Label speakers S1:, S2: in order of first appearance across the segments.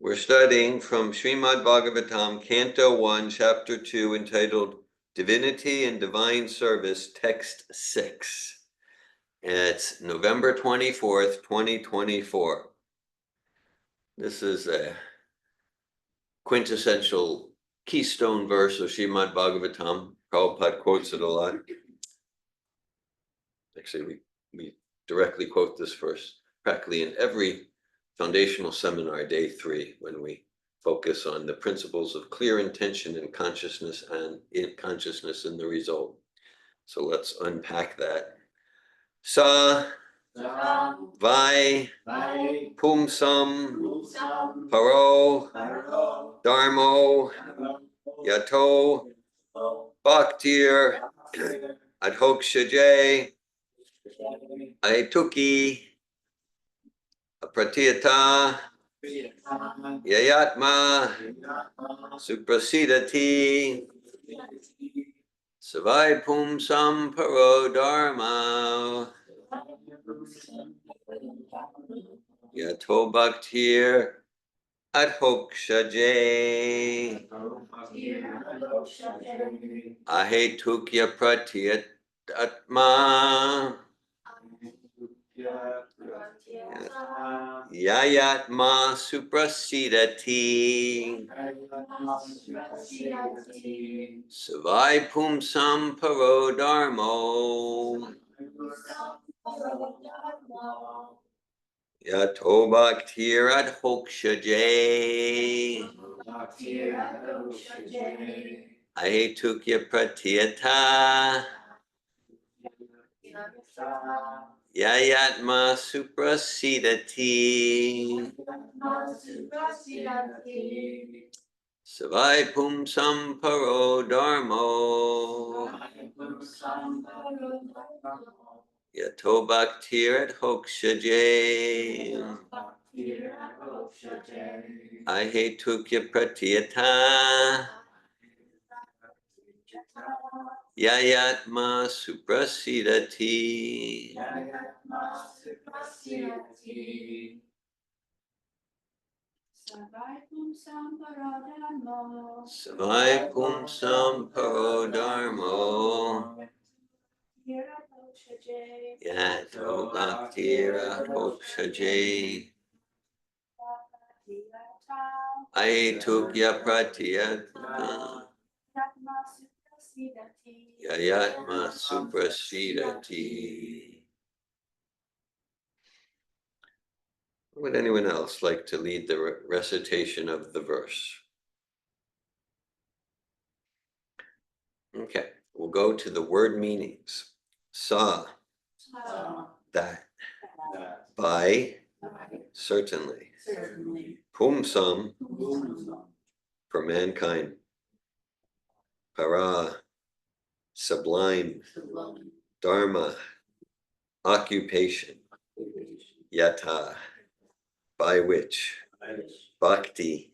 S1: We're studying from Srimad Bhagavatam, Canto 1, Chapter 2, entitled Divinity and Divine Service, Text 6. It's November 24th, 2024. This is a quintessential keystone verse of Srimad Bhagavatam. Prabhupada quotes it a lot. Actually, we directly quote this verse practically in every foundational seminar, day 3, when we focus on the principles of clear intention in consciousness and in consciousness in the result. So let's unpack that. Sa vai pumsam paro dharmo yato bhaktir adhokshaje aituki pratiyata yayatma suprasidati savai pumsam paro dharma yato bhaktir adhokshaje ahetukya pratiyat atma yayatma suprasidati savai pumsam paro dharmo yato bhaktir adhokshaje ahetukya pratiyata yayatma suprasidati savai pumsam paro dharmo yato bhaktir adhokshaje ahetukya pratiyata yayatma suprasidati savai pumsam paro dharmo yato bhaktir adhokshaje ahetukya pratiyata yayatma suprasidati. Would anyone else like to lead the recitation of the verse? Okay, we'll go to the word meanings. Sa, that. By, certainly. Pumsam, for mankind. Para, sublime. Dharma, occupation. Yata, by which. Bhakti,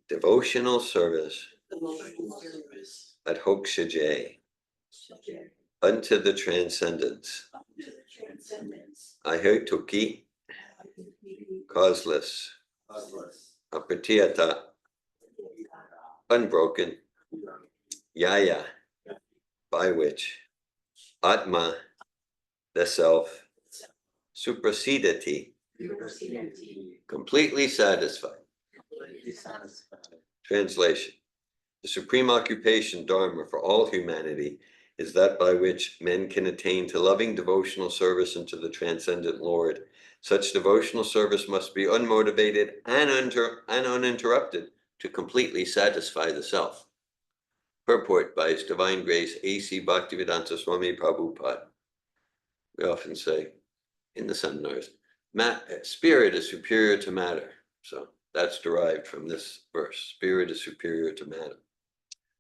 S1: devotional service. Adhokshaje, unto the transcendence. Ahetuki, causeless. Apratiyata, unbroken. Yaya, by which. Atma, the self. Suprasidati, completely satisfied. Translation. The supreme occupation, Dharma, for all humanity is that by which men can attain to loving devotional service unto the transcendent Lord. Such devotional service must be unmotivated and uninterrupted to completely satisfy the self. Purport by His Divine Grace A.C. Bhaktivedanta Swami Prabhupada. We often say in the seminars, spirit is superior to matter. So that's derived from this verse. Spirit is superior to matter.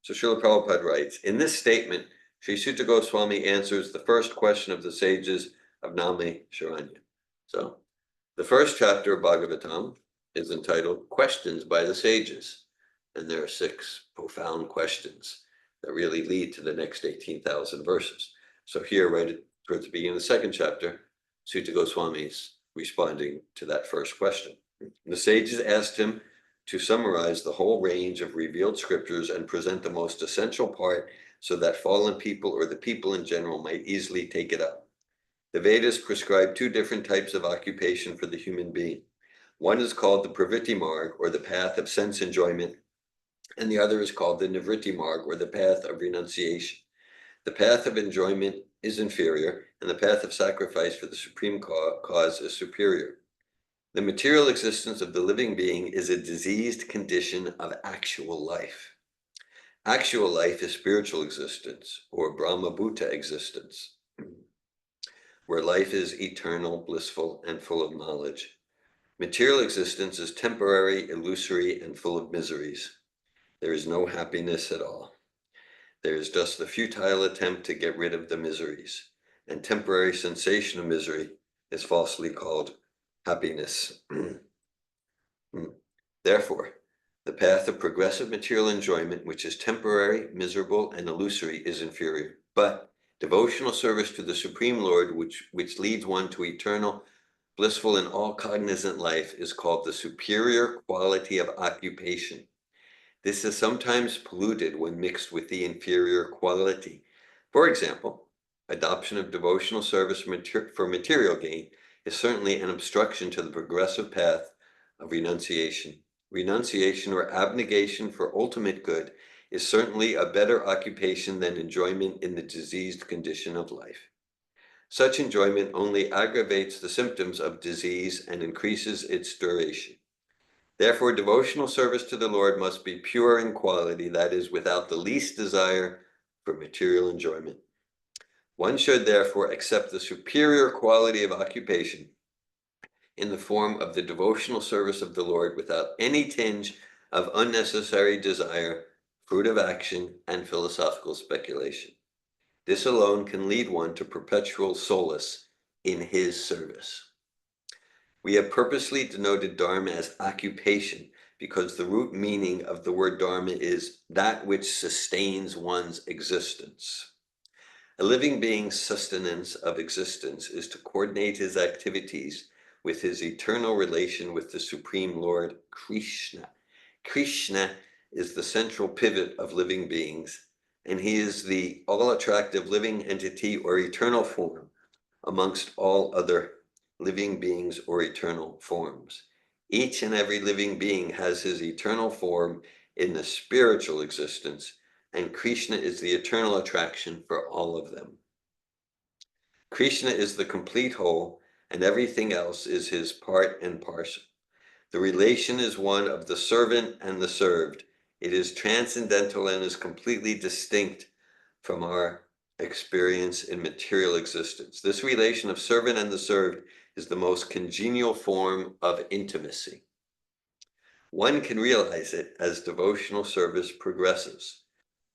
S1: So Srila Prabhupada writes, in this statement, Sri Sutta Goswami answers the first question of the sages of Name Sharanya. So the first chapter of Bhagavatam is entitled Questions by the Sages. And there are 6 profound questions that really lead to the next 18,000 verses. So here, right towards the beginning of the second chapter, Sutta Goswami is responding to that first question. The sages asked him to summarize the whole range of revealed scriptures and present the most essential part so that fallen people or the people in general might easily take it up. The Vedas prescribe two different types of occupation for the human being. One is called the Pravritti Marg, or the path of sense enjoyment, and the other is called the Nivritti Marg, or the path of renunciation. The path of enjoyment is inferior, and the path of sacrifice for the supreme cause is superior. The material existence of the living being is a diseased condition of actual life. Actual life is spiritual existence, or Brahma Bhuta existence, where life is eternal, blissful, and full of knowledge. Material existence is temporary, illusory, and full of miseries. There is no happiness at all. There is just the futile attempt to get rid of the miseries, and temporary sensation of misery is falsely called happiness. Therefore, the path of progressive material enjoyment, which is temporary, miserable, and illusory, is inferior. But devotional service to the Supreme Lord, which leads one to eternal, blissful, and all cognizant life, is called the superior quality of occupation. This is sometimes polluted when mixed with the inferior quality. For example, adoption of devotional service for material gain is certainly an obstruction to the progressive path of renunciation. Renunciation or abnegation for ultimate good is certainly a better occupation than enjoyment in the diseased condition of life. Such enjoyment only aggravates the symptoms of disease and increases its duration. Therefore, devotional service to the Lord must be pure in quality, that is, without the least desire for material enjoyment. One should therefore accept the superior quality of occupation in the form of the devotional service of the Lord without any tinge of unnecessary desire, fruit of action, and philosophical speculation. This alone can lead one to perpetual solace in his service. We have purposely denoted dharma as occupation because the root meaning of the word dharma is that which sustains one's existence. A living being's sustenance of existence is to coordinate his activities with his eternal relation with the Supreme Lord, Krishna. Krishna is the central pivot of living beings, and he is the all-attractive living entity or eternal form amongst all other living beings or eternal forms. Each and every living being has his eternal form in the spiritual existence, and Krishna is the eternal attraction for all of them. Krishna is the complete whole, and everything else is his part and parcel. The relation is one of the servant and the served. It is transcendental and is completely distinct from our experience in material existence. This relation of servant and the served is the most congenial form of intimacy. One can realize it as devotional service progresses.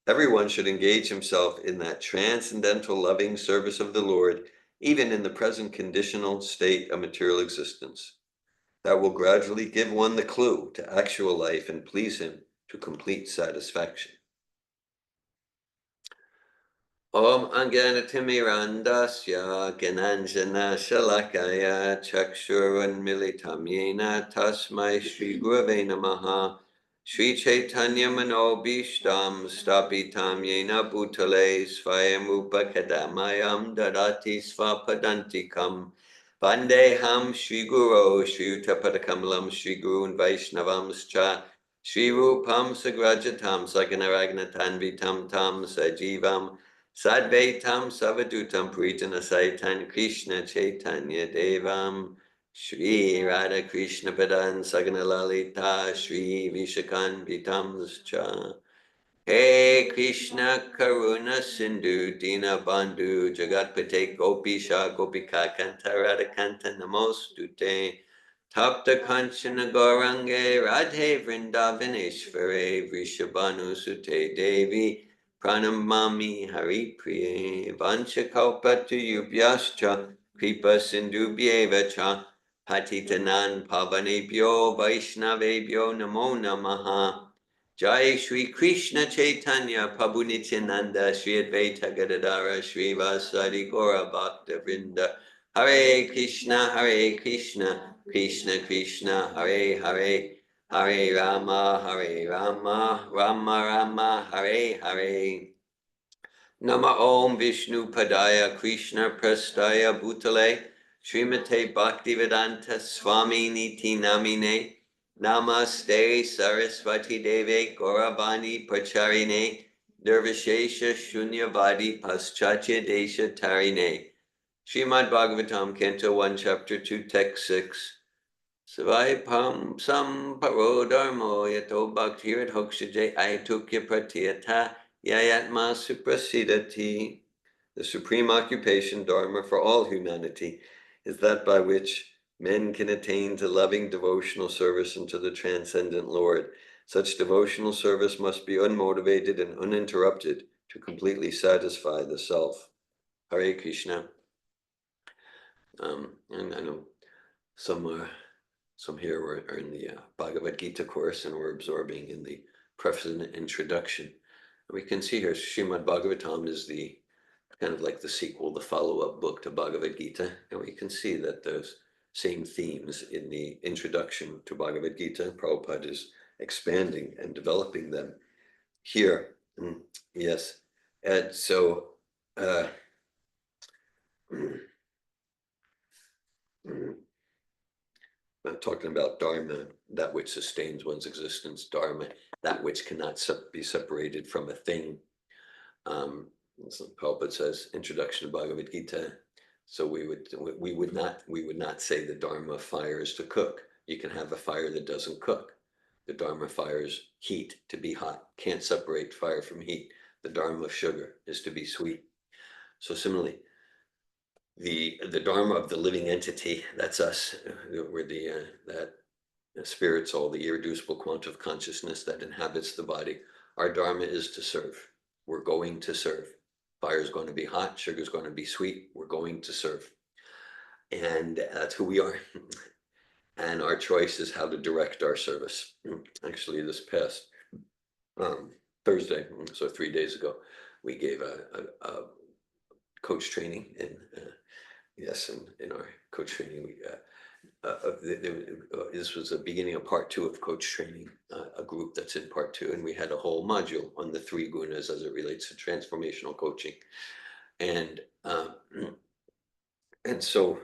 S1: Everyone should engage himself in that transcendental loving service of the Lord, even in the present conditional state of material existence. That will gradually give one the clue to actual life and please him to complete satisfaction. Om Anganatimirandasya Gananjana Shalakaya Chakshurunmilitam Yena Tasmai Shri Gurave Namaha Shri Chaitanya Manobishtam Stapitam Yena Bhutale Svayamupa Kadamayam Dadati Svapadantikam Vandeham Shri Guru Shri Utapadakamalam Shri Gurun Vaishnavamscha Shri Rupam Sagrajatam Saganaragnatanvitam Tam Sajivam Sadvaitam Savadutam Puritana Saitan Krishna Chaitanya Devam Shri Radha Krishna Padan Sagana Lalita Shri Vishakan Vitamscha Hey Krishna Karuna Sindhu Dina Bandhu Jagatpate Gopisha Gopika Kanta Radha Kanta Namostute Tapta Kanchana Gaurange Radhe Vrindavaneshvare Vrishabhanu Sute Devi Pranamami Haripriye Vanchakalpatuyubhyascha Kripa Sindhubhyeva cha Patitanan Pavanebhyo Vaishnavebhyo Namo Namaha Jai Shri Krishna Chaitanya Prabhu Nityananda Shri Advaita Gadadara Shri Vasari Gaura Bhakta Vrinda Hare Krishna Krishna Krishna Hare Hare Hare Rama, Hare Rama, Rama Rama, Hare Hare. Nama Om Vishnu Padaya Krishna Prastaya Bhutale Srimate Bhaktivedanta Swami Niti Namine Namaste Saraswati Deve Gauravani Pacharine Nirvishesha Shunyavadi Paschatya Desha Tarine Srimad Bhagavatam Canto 1 Chapter 2 Text 6 Savai Pam Sam Paro Dharmo Yato Bhaktirat Hokshaje Ayatukya Pratyata Yayatma Suprasidati. The supreme occupation, Dharma, for all humanity is that by which men can attain to loving devotional service unto the transcendent Lord. Such devotional service must be unmotivated and uninterrupted to completely satisfy the self. Hare Krishna. And I know some here are in the Bhagavad Gita course, and we're absorbing in the preface and introduction. We can see here Srimad Bhagavatam is the kind of like the sequel, the follow-up book to Bhagavad Gita, and we can see that those same themes in the introduction to Bhagavad Gita, Prabhupada is expanding and developing them here. Yes, and so talking about Dharma, that which sustains one's existence, Dharma, that which cannot be separated from a thing. So Prabhupada says, introduction to Bhagavad Gita. So we would not say the Dharma fires to cook. You can have a fire that doesn't cook. The Dharma fires heat to be hot. Can't separate fire from heat. The Dharma of sugar is to be sweet. So similarly, the Dharma of the living entity, that's us. We're that spirit soul, the irreducible quantum of consciousness that inhabits the body. Our Dharma is to serve. We're going to serve. Fire is going to be hot, sugar is going to be sweet. We're going to serve. And that's who we are. And our choice is how to direct our service. Actually, this past Thursday, so 3 days ago, we gave a coach training. And yes, in our coach training, we this was the beginning of part 2 of coach training, a group that's in part 2, and we had a whole module on the 3 gunas as it relates to transformational coaching, and so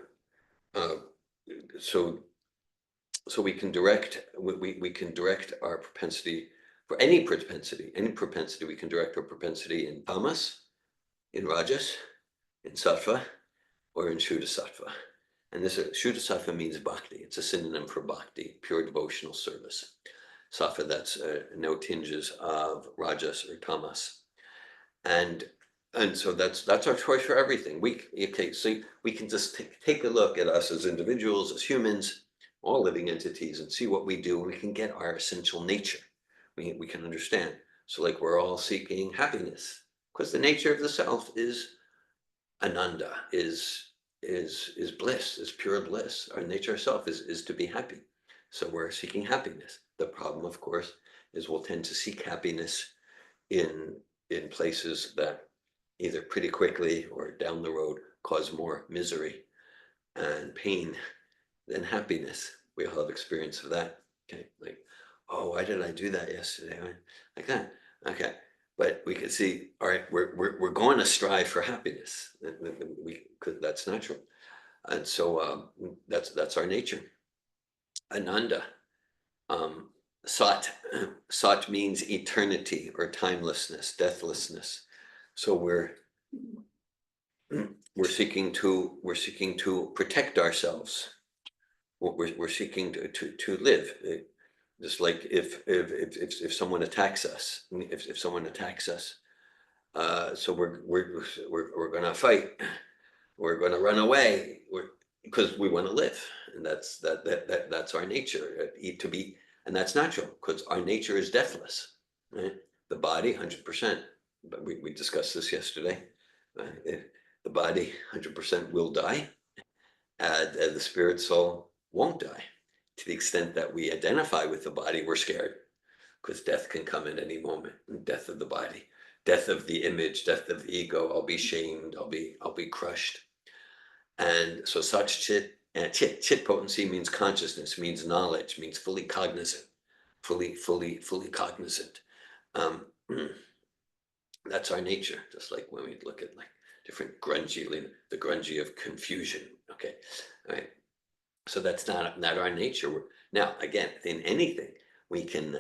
S1: we can direct our propensity for any propensity we can direct our propensity in tamas, in rajas, in sattva, or in shuddha sattva. And this shuddha sattva means bhakti. It's a synonym for bhakti, pure devotional service. Sattva, that's no tinges of rajas or tamas. And so that's our choice for everything. So we can just take a look at us as individuals, as humans, all living entities, and see what we do. We can get our essential nature. We can understand. So like we're all seeking happiness, because the nature of the self is ananda, is bliss, is pure bliss. Our nature self is to be happy. So we're seeking happiness. The problem, of course, is we'll tend to seek happiness in places that either pretty quickly or down the road cause more misery and pain than happiness. We all have experience of that. Okay, like, oh, why did I do that yesterday? Like that. Okay, but we can see, all right, we're going to strive for happiness. That's natural, and so that's our nature. Ananda, sat means eternity or timelessness, deathlessness. So we're seeking to protect ourselves. We're seeking to live. Just like if someone attacks us, if someone attacks us, so we're going to fight. We're going to run away because we want to live, and that's our nature. To be, and that's natural because our nature is deathless. Right? The body, 100%. But we discussed this yesterday. The body, 100% will die. The spirit soul won't die. To the extent that we identify with the body, we're scared because death can come at any moment. Death of the body, death of the image, death of the ego. I'll be shamed. I'll be crushed. And so such chit potency means consciousness, means knowledge, means fully cognizant. fully cognizant. Um, that's our nature, just like when we look at like different grungy, the grungy of confusion. Okay, all right. So that's not our nature. Now, again, in anything, we can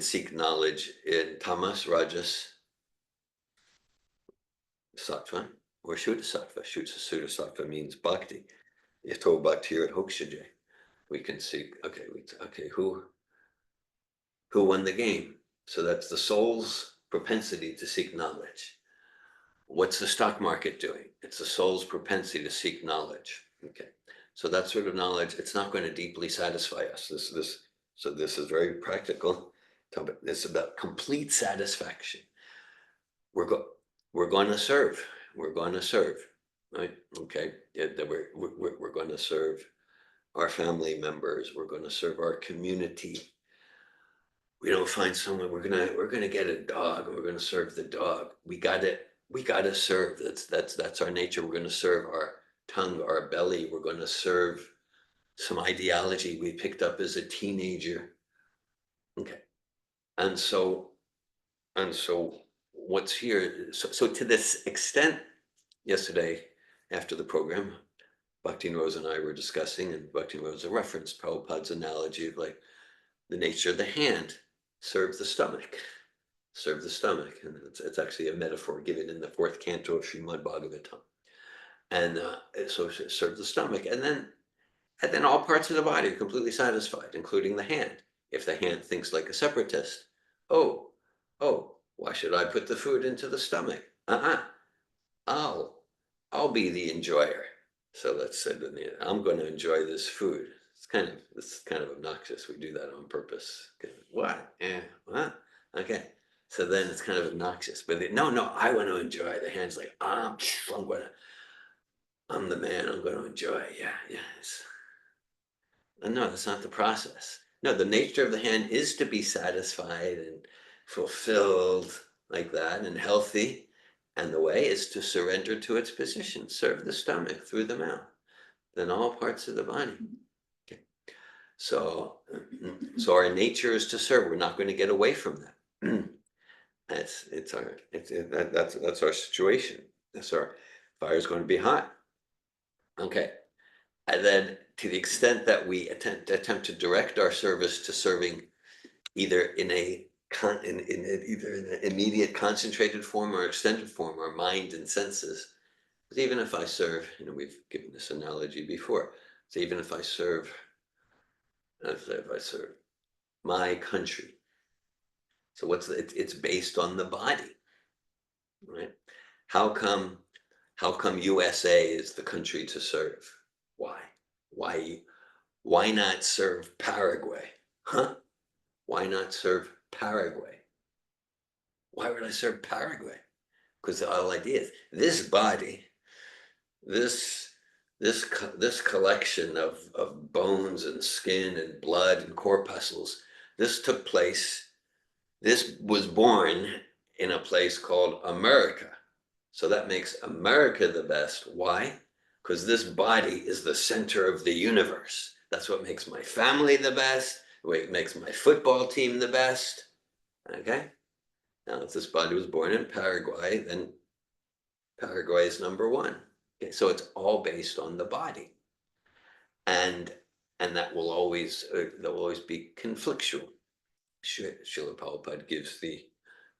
S1: seek knowledge in tamas, rajas, sattva, or shuddha sattva. Shuddha sattva means bhakti. Yato bhakti at hokshaje. We can seek. Okay. Who won the game? So that's the soul's propensity to seek knowledge. What's the stock market doing? It's the soul's propensity to seek knowledge. Okay, so that sort of knowledge, it's not going to deeply satisfy us. So this is very practical. It's about complete satisfaction. We're going to serve. We're going to serve, right? Okay, we're going to serve our family members. We're going to serve our community. We don't find someone. We're gonna get a dog, and we're gonna serve the dog. We gotta serve. That's our nature. We're gonna serve our tongue, our belly. We're gonna serve some ideology we picked up as a teenager. Okay, and so what's here? So to this extent, yesterday after the program, Bhakti Rose and I were discussing, and Bhakti Rose referenced Prabhupada's analogy of like the nature of the hand. Serve the stomach. Serve the stomach. And it's actually a metaphor given in the fourth canto of Srimad Bhagavatam. And so serve the stomach. And then all parts of the body are completely satisfied, including the hand. If the hand thinks like a separatist, oh, why should I put the food into the stomach? I'll be the enjoyer. So let's say that I'm going to enjoy this food. It's kind of obnoxious. We do that on purpose. What? What? Okay. So then it's kind of obnoxious. But no, I want to enjoy. The hand's like, I'm the man. I'm going to enjoy. Yeah. And no, that's not the process. No, the nature of the hand is to be satisfied and fulfilled like that and healthy. And the way is to surrender to its position. Serve the stomach through the mouth. Then all parts of the body. So our nature is to serve. We're not going to get away from that. That's our situation. That's our fire is going to be hot. Okay, and then to the extent that we attempt to direct our service to serving either in either an immediate concentrated form or extended form, our mind and senses. Because even if I serve, we've given this analogy before. So even if I serve my country. So it's based on the body, right? How come USA is the country to serve? Why not serve Paraguay? Huh? Why not serve Paraguay? Why would I serve Paraguay? Because the whole idea is this body, this collection of bones and skin and blood and corpuscles, this was born in a place called America. So that makes America the best. Why? Because this body is the center of the universe. That's what makes my family the best. It makes my football team the best. Okay? Now, if this body was born in Paraguay, then Paraguay is number one. Okay, so it's all based on the body, and that will always be conflictual. Srila Prabhupada gives the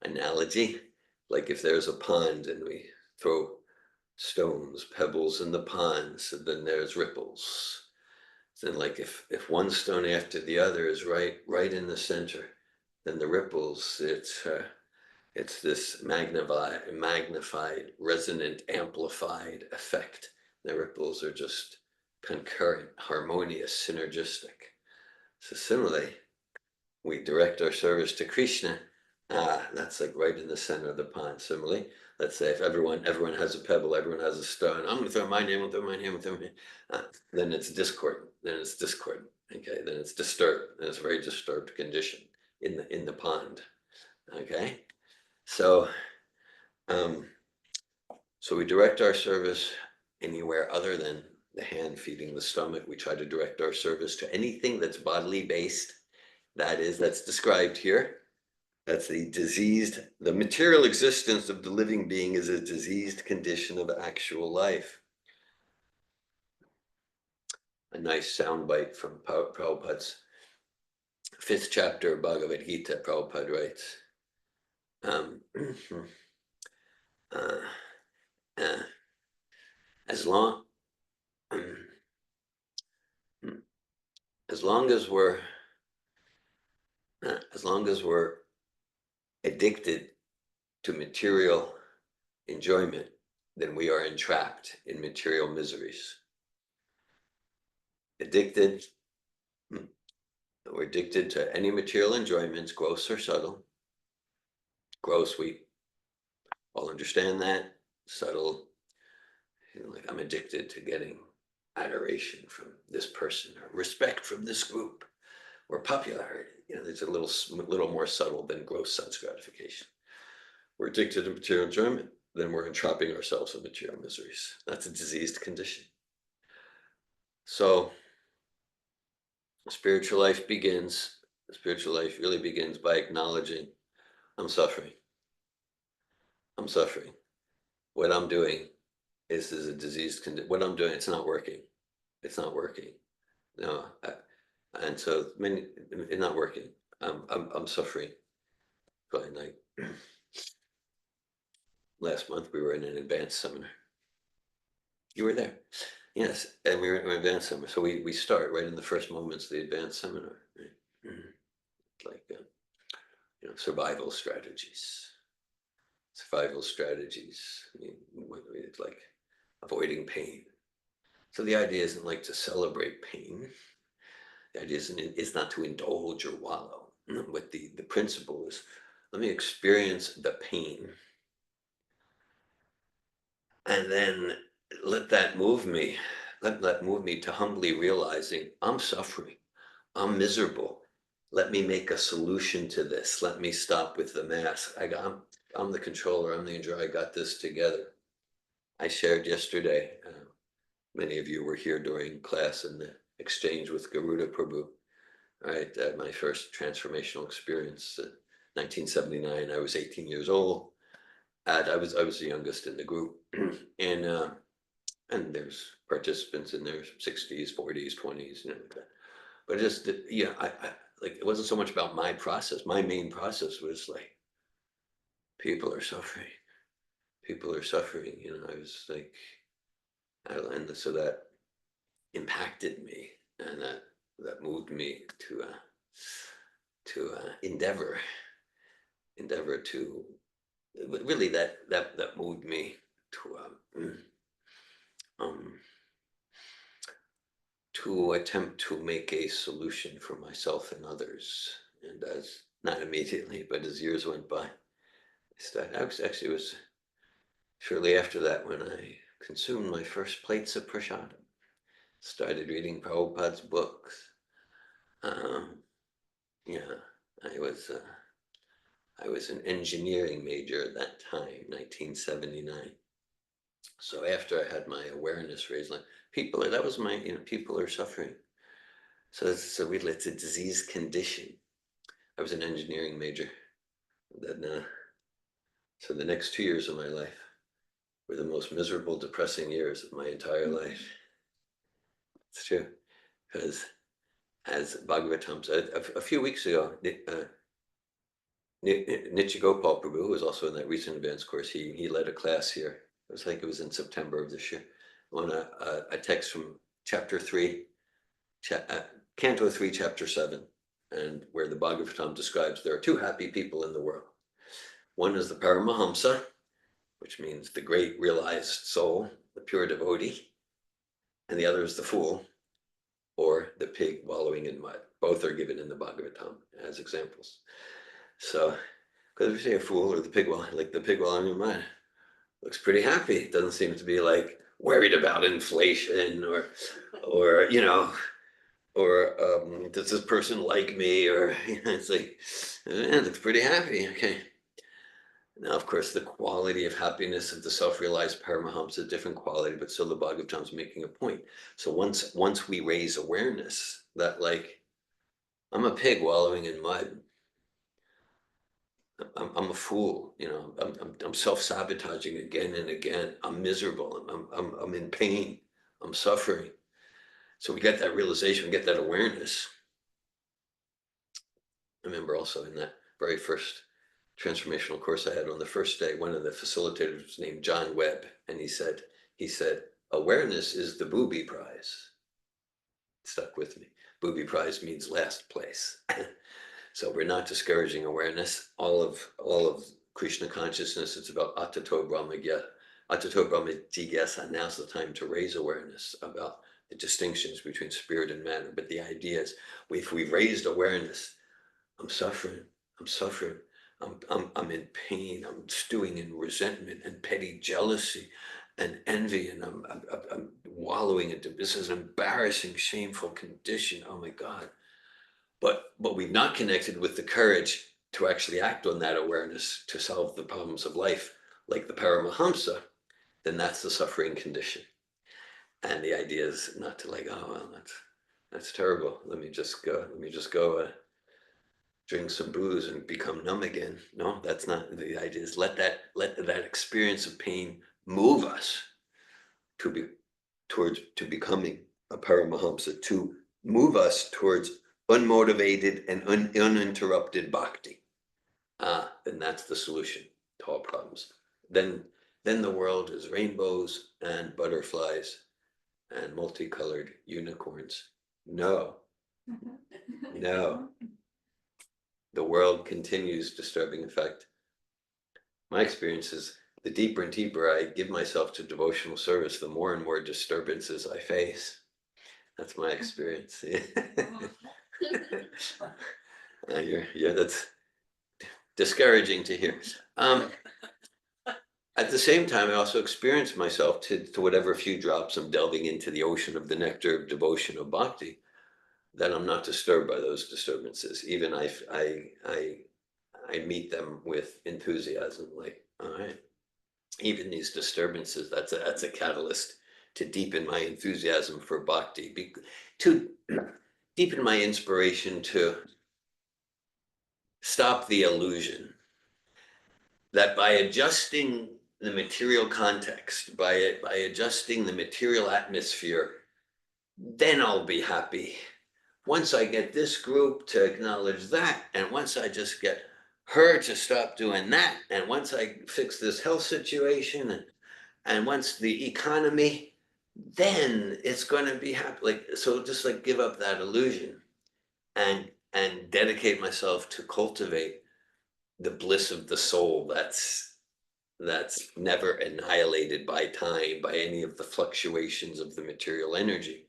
S1: analogy, like if there's a pond and we throw stones, pebbles in the pond, so then there's ripples. Then, like if one stone after the other is right in the center, then the ripples, it's this magnified, resonant, amplified effect. The ripples are just concurrent, harmonious, synergistic. So similarly, we direct our service to Krishna. That's like right in the center of the pond. Similarly, let's say if everyone has a pebble, everyone has a stone. I'm going to throw my name, I'm going to throw my name, I'm throw my name. Then it's discordant. Okay, then it's disturbed. Then it's a very disturbed condition in the pond. Okay, so we direct our service anywhere other than the hand feeding the stomach. We try to direct our service to anything that's bodily based, That's described here. That's the material existence of the living being is a diseased condition of actual life. A nice soundbite from Prabhupada's 5th chapter of Bhagavad Gita. Prabhupada writes, um, uh, uh, as long as long as we're addicted to material enjoyment, then we are entrapped in material miseries. We're addicted to any material enjoyments, gross or subtle. Gross, we all understand that. Subtle, like I'm addicted to getting adoration from this person or respect from this group or popularity. It's a little more subtle than gross sense gratification. We're addicted to material enjoyment, then we're entrapping ourselves in material miseries. That's a diseased condition. So spiritual life really begins by acknowledging I'm suffering. I'm suffering. What I'm doing is a diseased condition. What I'm doing, it's not working. It's not working. No, and so it's not working. I'm suffering. Fine. Last month we were in an advanced seminar. You were there. Yes, and we were in an advanced seminar. So we start right in the first moments of the advanced seminar. Right? Like survival strategies. Survival strategies. It's like avoiding pain. So the idea isn't like to celebrate pain. The idea is not to indulge or wallow. But the principle is, let me experience the pain, and then let that move me. Let that move me to humbly realizing I'm suffering. I'm miserable. Let me make a solution to this. Let me stop with the mask. I'm the controller. I'm the enjoyer. I got this together. I shared yesterday. Many of you were here during class in the exchange with Garuda Prabhu. Right, my first transformational experience, 1979. I was 18 years old. I was the youngest in the group, and there's participants in their 60s, 40s, 20s, like that. But just I like it wasn't so much about my process. My main process was like people are suffering. People are suffering. I was like, and so that impacted me, and that moved me to endeavor to really that moved me to attempt to make a solution for myself and others. And as not immediately, but as years went by, it was shortly after that when I consumed my first plates of prasadam. Started reading Prabhupada's books. I was an engineering major at that time, 1979. So after I had my awareness raised, like people are suffering. So it's a disease condition. I was an engineering major. Then, so the next 2 years of my life were the most miserable, depressing years of my entire life. It's true, because as Bhagavatam said a few weeks ago, Nityagopal Prabhu, who was also in that recent advanced course, he led a class here. It was in September of this year, on a text from chapter 3, Canto 3, chapter 7, and where the Bhagavatam describes there are two happy people in the world. One is the Paramahamsa, which means the great realized soul, the pure devotee, and the other is the fool, or the pig wallowing in mud. Both are given in the Bhagavatam as examples. So, because we say a fool or the pig wallowing in mud, looks pretty happy. It doesn't seem to be like worried about inflation or does this person like me? Or it's like, it looks pretty happy. Okay. Now, of course, the quality of happiness of the self-realized Paramahamsa is a different quality, but still the Bhagavatam is making a point. So once we raise awareness that like I'm a pig wallowing in mud. I'm a fool, you know. I'm self-sabotaging again and again. I'm miserable. I'm in pain. I'm suffering. So we get that realization, we get that awareness. I remember also in that very first transformational course I had, on the first day, one of the facilitators was named John Webb, and he said, awareness is the booby prize. It stuck with me. Booby prize means last place. So we're not discouraging awareness. All of Krishna consciousness, it's about Atato Brahmagya. Atato Brahmajigyasa. Now's the time to raise awareness about the distinctions between spirit and matter. But the idea is, if we've raised awareness, I'm suffering, I'm suffering, I'm in pain, I'm stewing in resentment and petty jealousy and envy, and I'm wallowing into this is an embarrassing, shameful condition. Oh my God. But we've not connected with the courage to actually act on that awareness to solve the problems of life, like the Paramahamsa, then that's the suffering condition. And the idea is not to like, oh well, that's terrible. Let me just go drink some booze and become numb again. No, that's not the idea. Is let that experience of pain move us to becoming a Paramahamsa, to move us towards unmotivated and uninterrupted bhakti. Then that's the solution to all problems. Then the world is rainbows and butterflies and multicolored unicorns. No, no. The world continues disturbing. In fact, my experience is the deeper and deeper I give myself to devotional service, the more and more disturbances I face. That's my experience. That's discouraging to hear. At the same time, I also experience myself to whatever few drops I'm delving into the ocean of the nectar of devotion of bhakti, that I'm not disturbed by those disturbances. Even I meet them with enthusiasm, like, all right, even these disturbances, that's a catalyst to deepen my enthusiasm for bhakti, to deepen my inspiration to stop the illusion that by adjusting the material context, by adjusting the material atmosphere, then I'll be happy. Once I get this group to acknowledge that, and once I just get her to stop doing that, and once I fix this health situation, and once the economy, then it's going to be happy. Like, so just like give up that illusion and dedicate myself to cultivate the bliss of the soul that's never annihilated by time, by any of the fluctuations of the material energy.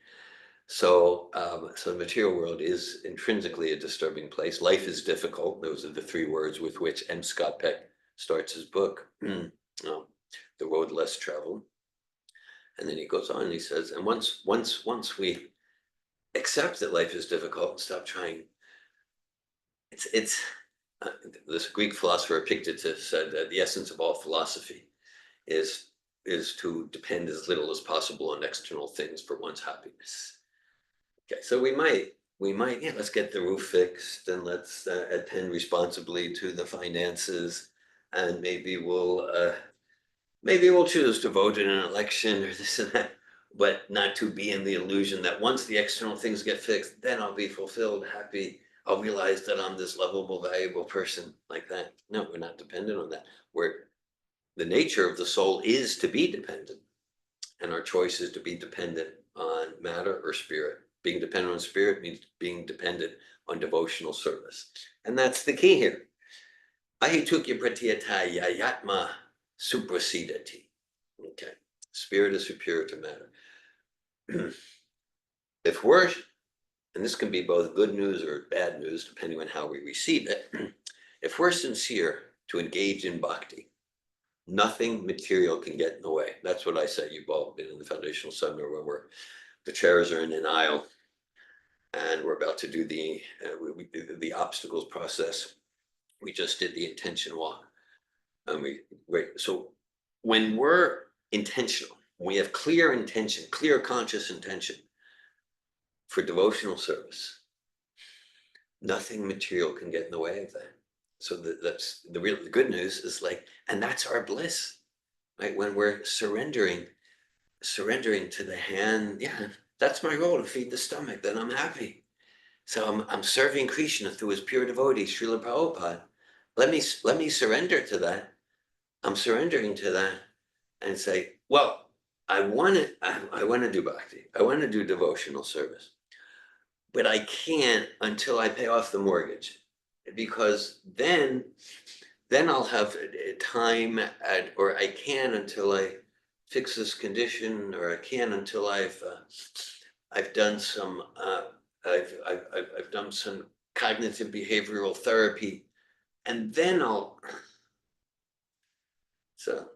S1: So the material world is intrinsically a disturbing place. Life is difficult. Those are the three words with which M. Scott Peck starts his book, The Road Less Traveled. And then he goes on and he says, and once we accept that life is difficult and stop trying, it's this Greek philosopher Epictetus said that the essence of all philosophy is to depend as little as possible on external things for one's happiness. Okay, so we might, yeah, let's get the roof fixed and let's attend responsibly to the finances, and maybe we'll choose to vote in an election or this and that, but not to be in the illusion that once the external things get fixed, then I'll be fulfilled, happy. I'll realize that I'm this lovable, valuable person like that. No, we're not dependent on that. The nature of the soul is to be dependent, and our choice is to be dependent on matter or spirit. Being dependent on spirit means being dependent on devotional service. And that's the key here. Ahitukya pratyata yayatma suprasidati. Okay, spirit is superior to matter. If we're, and this can be both good news or bad news, depending on how we receive it, if we're sincere to engage in bhakti, nothing material can get in the way. That's what I say. You've all been in the foundational seminar where the chairs are in an aisle and we're about to do the obstacles process. We just did the intention walk. And so when we're intentional, when we have clear intention, clear conscious intention for devotional service, Nothing material can get in the way of that. So that's the good news is like, and that's our bliss, right? When we're surrendering to the hand, yeah, that's my role, to feed the stomach, then I'm happy. So I'm serving Krishna through his pure devotee, Srila Prabhupada. Let me surrender to that. I'm surrendering to that and say, well, I want to do bhakti. I want to do devotional service, but I can't until I pay off the mortgage, because then I'll have time or I can until I fix this condition, or I can until I've done some I've done some cognitive behavioral therapy, and then I'll. So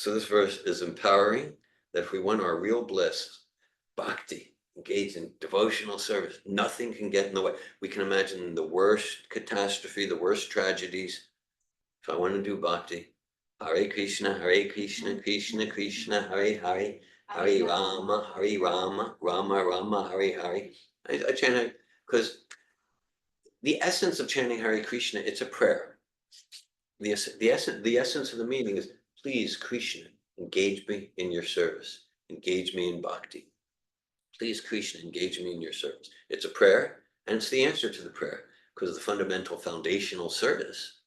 S1: this verse is empowering, that if we want our real bliss, bhakti, engage in devotional service, nothing can get in the way. We can imagine the worst catastrophe, the worst tragedies. If I want to do bhakti, Hare Krishna, Krishna Krishna, Hare Hare, Hare Rama, Rama Rama, Hare Hare. I chant it because the essence of chanting Hare Krishna, it's a prayer. The essence of the meaning is, please, Krishna, engage me in your service. Engage me in bhakti. Please, Krishna, engage me in your service. It's a prayer, and it's the answer to the prayer, because the fundamental foundational service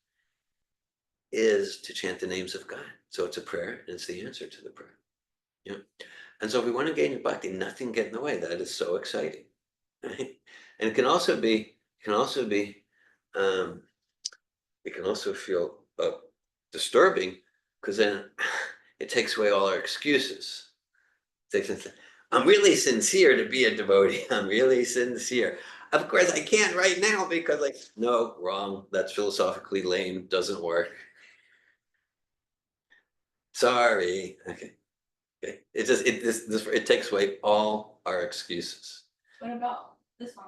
S1: is to chant the names of God. So it's a prayer, and it's the answer to the prayer. Yeah. And so if we want to engage in bhakti, nothing get in the way. That is so exciting. Right? And it can also feel disturbing, because then it takes away all our excuses. I'm really sincere to be a devotee. I'm really sincere. Of course, I can't right now because, like, no, wrong. That's philosophically lame. Doesn't work. Sorry. Okay. It takes away all our excuses.
S2: What about this one?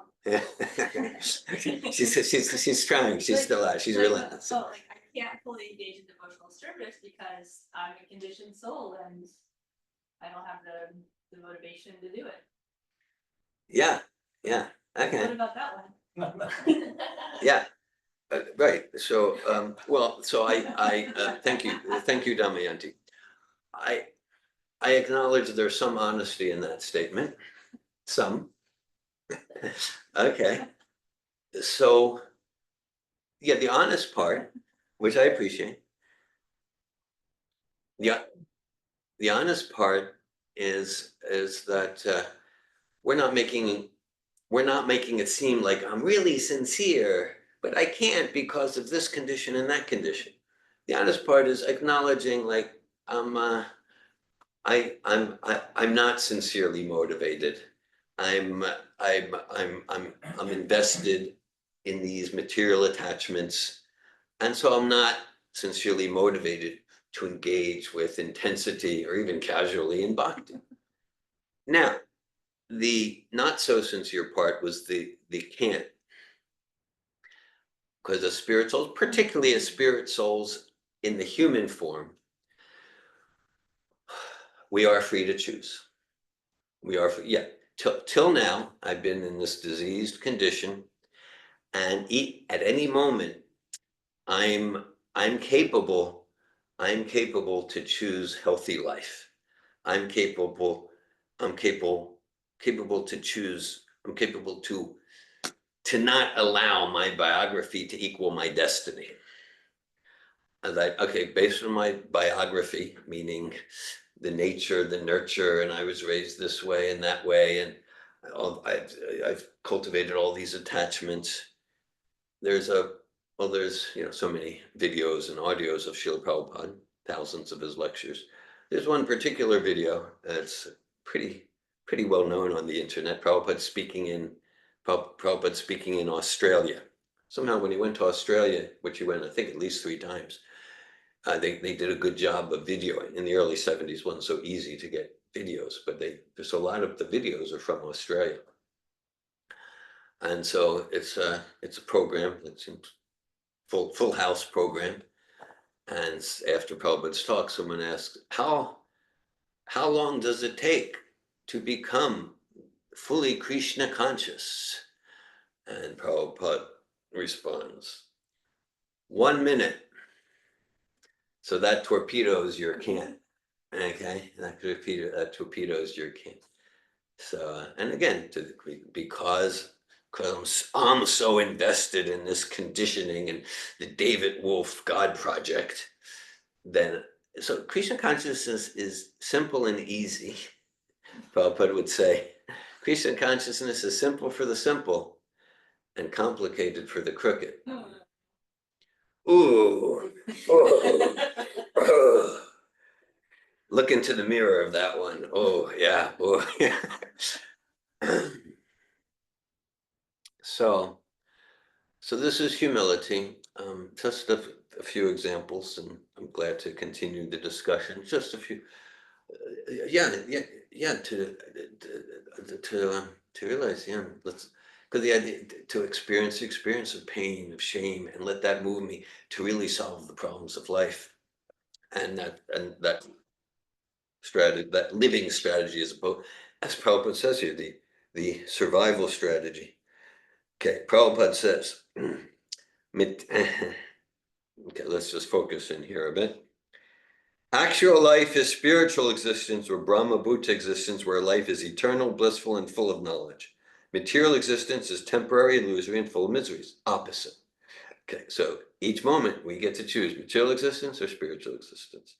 S1: she's trying. She's still out. She's relentless.
S2: So like, I can't fully engage in devotional service because I'm a conditioned soul and I don't have the motivation to do it.
S1: Yeah. Okay.
S2: What about that one?
S1: Yeah. Right. So, I thank you, Damayanti. I acknowledge there's some honesty in that statement. Some. Okay. So, yeah, the honest part, which I appreciate. Yeah, the honest part is that we're not making it seem like I'm really sincere, but I can't because of this condition and that condition. The honest part is acknowledging, like, I'm not sincerely motivated. I'm invested in these material attachments, and so I'm not sincerely motivated to engage with intensity or even casually in bhakti. Now, the not so sincere part was the can't, because as spirit souls, particularly as spirit souls in the human form, we are free to choose. We are free, yeah. Till now, I've been in this diseased condition, and at any moment, I'm capable to choose healthy life. I'm capable to choose. I'm capable to not allow my biography to equal my destiny. Okay, based on my biography, meaning the nature, the nurture, and I was raised this way and that way, and I've cultivated all these attachments. There's so many videos and audios of Srila Prabhupada, thousands of his lectures. There's one particular video that's pretty well known on the internet. Prabhupada speaking in Australia. Somehow when he went to Australia, which he went, I think, at least 3 times, they did a good job of videoing. In the early 70s, wasn't so easy to get videos, but there's a lot of the videos are from Australia. And so it's a program that's in full house program. And after Prabhupada's talk, someone asked, how long does it take to become fully Krishna conscious? And Prabhupada responds, 1 minute. So that torpedoes your can. Okay, that torpedoes your can. So, and again, because I'm so invested in this conditioning and the David Wolf God Project, then so Krishna consciousness is simple and easy. Prabhupada would say, Krishna consciousness is simple for the simple and complicated for the crooked. Ooh. Oh. Oh. Look into the mirror of that one. Oh, yeah. Oh, yeah. So this is humility. Just a few examples, and I'm glad to continue the discussion. Just a few. Yeah. To realize, let's, because the idea to experience the experience of pain, of shame, and let that move me to really solve the problems of life, and that strategy, that living strategy, as Prabhupada says here, the survival strategy. Okay, Prabhupada says, okay, let's just focus in here a bit. Actual life is spiritual existence or Brahma Bhuta existence, where life is eternal, blissful, and full of knowledge. Material existence is temporary, illusory, and full of miseries. Opposite. Okay, so each moment we get to choose material existence or spiritual existence.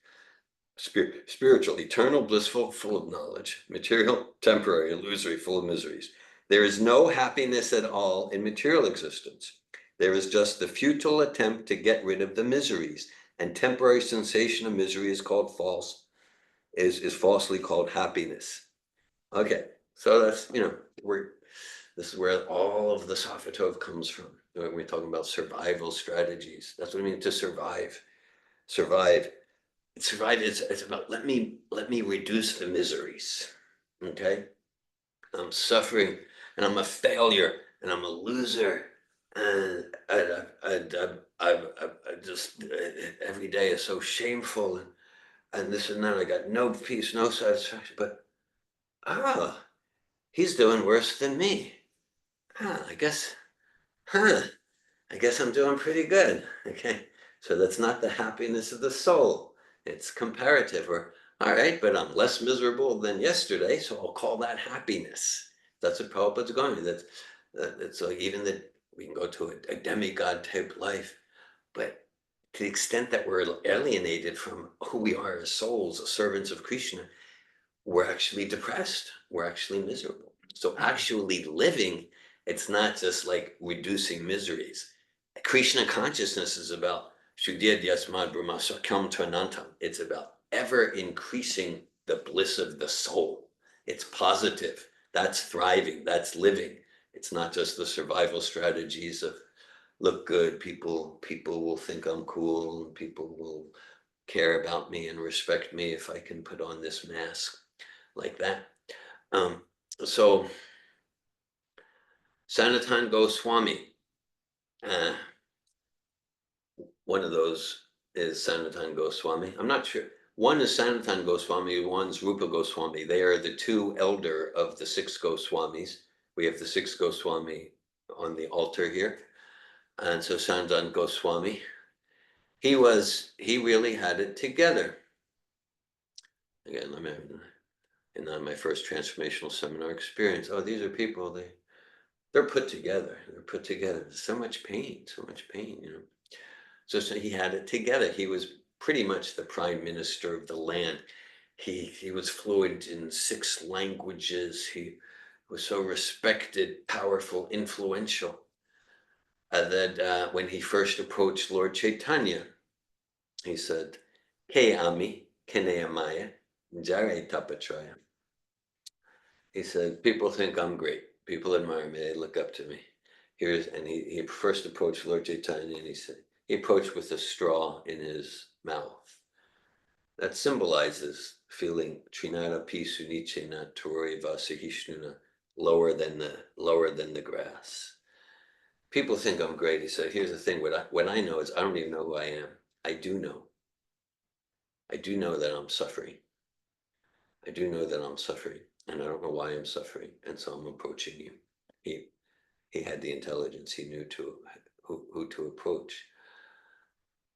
S1: Spiritual, eternal, blissful, full of knowledge. Material, temporary, illusory, full of miseries. There is no happiness at all in material existence. There is just the futile attempt to get rid of the miseries, and temporary sensation of misery is called is falsely called happiness. Okay, so that's, this is where all of the Safatov comes from. When we're talking about survival strategies, that's what I mean, to survive. Survive. It's about let me reduce the miseries. Okay, I'm suffering and I'm a failure and I'm a loser, and I just every day is so shameful, and this and that. I got no peace, no satisfaction. But he's doing worse than me. I guess, I guess I'm doing pretty good. Okay, so that's not the happiness of the soul. It's comparative. Or, all right, but I'm less miserable than yesterday, so I'll call that happiness. That's what Prabhupada's going. That's like even that we can go to a demigod type life, but to the extent that we're alienated from who we are as souls, as servants of Krishna, we're actually depressed. We're actually miserable. So actually living, it's not just like reducing miseries. Krishna consciousness is about Shuddhya Yasmad Brahma Sakyam Tvanantam. It's about ever increasing the bliss of the soul. It's positive. That's thriving. That's living. It's not just the survival strategies of look good. People will think I'm cool, and people will care about me and respect me if I can put on this mask like that. So Sanatan Goswami, one of those is Sanatan Goswami. I'm not sure. One is Sanatan Goswami, one's Rupa Goswami. They are the two elder of the 6 Goswamis. We have the 6 Goswami on the altar here. And so Sanatan Goswami, he really had it together. Again, in my first transformational seminar experience, these are people, they're put together. They're put together. There's so much pain, So he had it together. He was pretty much the prime minister of the land. He was fluent in 6 languages. He was so respected, powerful, influential, that when he first approached Lord Chaitanya, he said, Ke Ami, Keneamaya, Jare Tapatraya. He said, people think I'm great. People admire me. They look up to me. He first approached Lord Chaitanya, and he approached with a straw in his mouth. That symbolizes feeling Trinara Pisu Nichena Toroi Vasahishnuna, lower than the grass. People think I'm great. He said, here's the thing, what I know is I don't even know who I am. I do know that I'm suffering. I do know that I'm suffering, and I don't know why I'm suffering, and so I'm approaching you. he had the intelligence, he knew who to approach.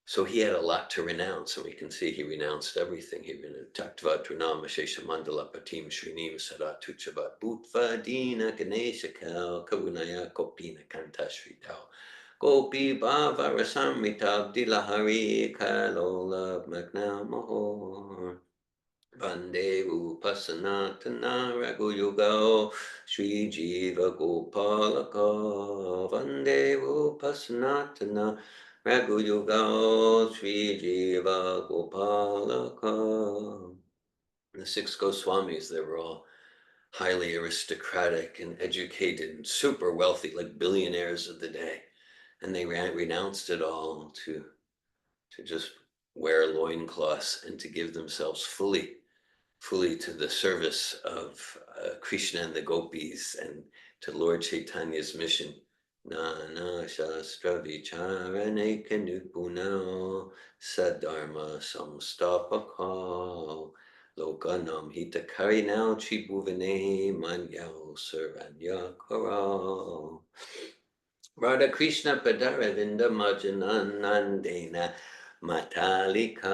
S1: So he had a lot to renounce, and we can see he renounced everything. He renounced Taktva Trinama Shesha Mandala Patim Shrinim Saratu Chabat Bhutva Dina Ganesha Kal Karunaya Kopina Kanta Shritao Gopi Bhava Rasamrita Dilahari Kalola Magna Mahor Vande Upasanatana Raghuyugal Sri Jiva Gopalaka Vande Upasanatana Raghuyugal Sri Jiva Gopalaka. The six Goswamis, they were all highly aristocratic and educated and super wealthy, like billionaires of the day. And they renounced it all to just wear loincloths and to give themselves fully to the service of Krishna and the gopis and to Lord Chaitanya's mission. Nana Shastra Vicharane Kanupuna Sadharma Samstapaka Lokanam Hitakari now Tribhuvane Manyao Saranya Kara Radha Krishna Padaravinda Majananandena Matalika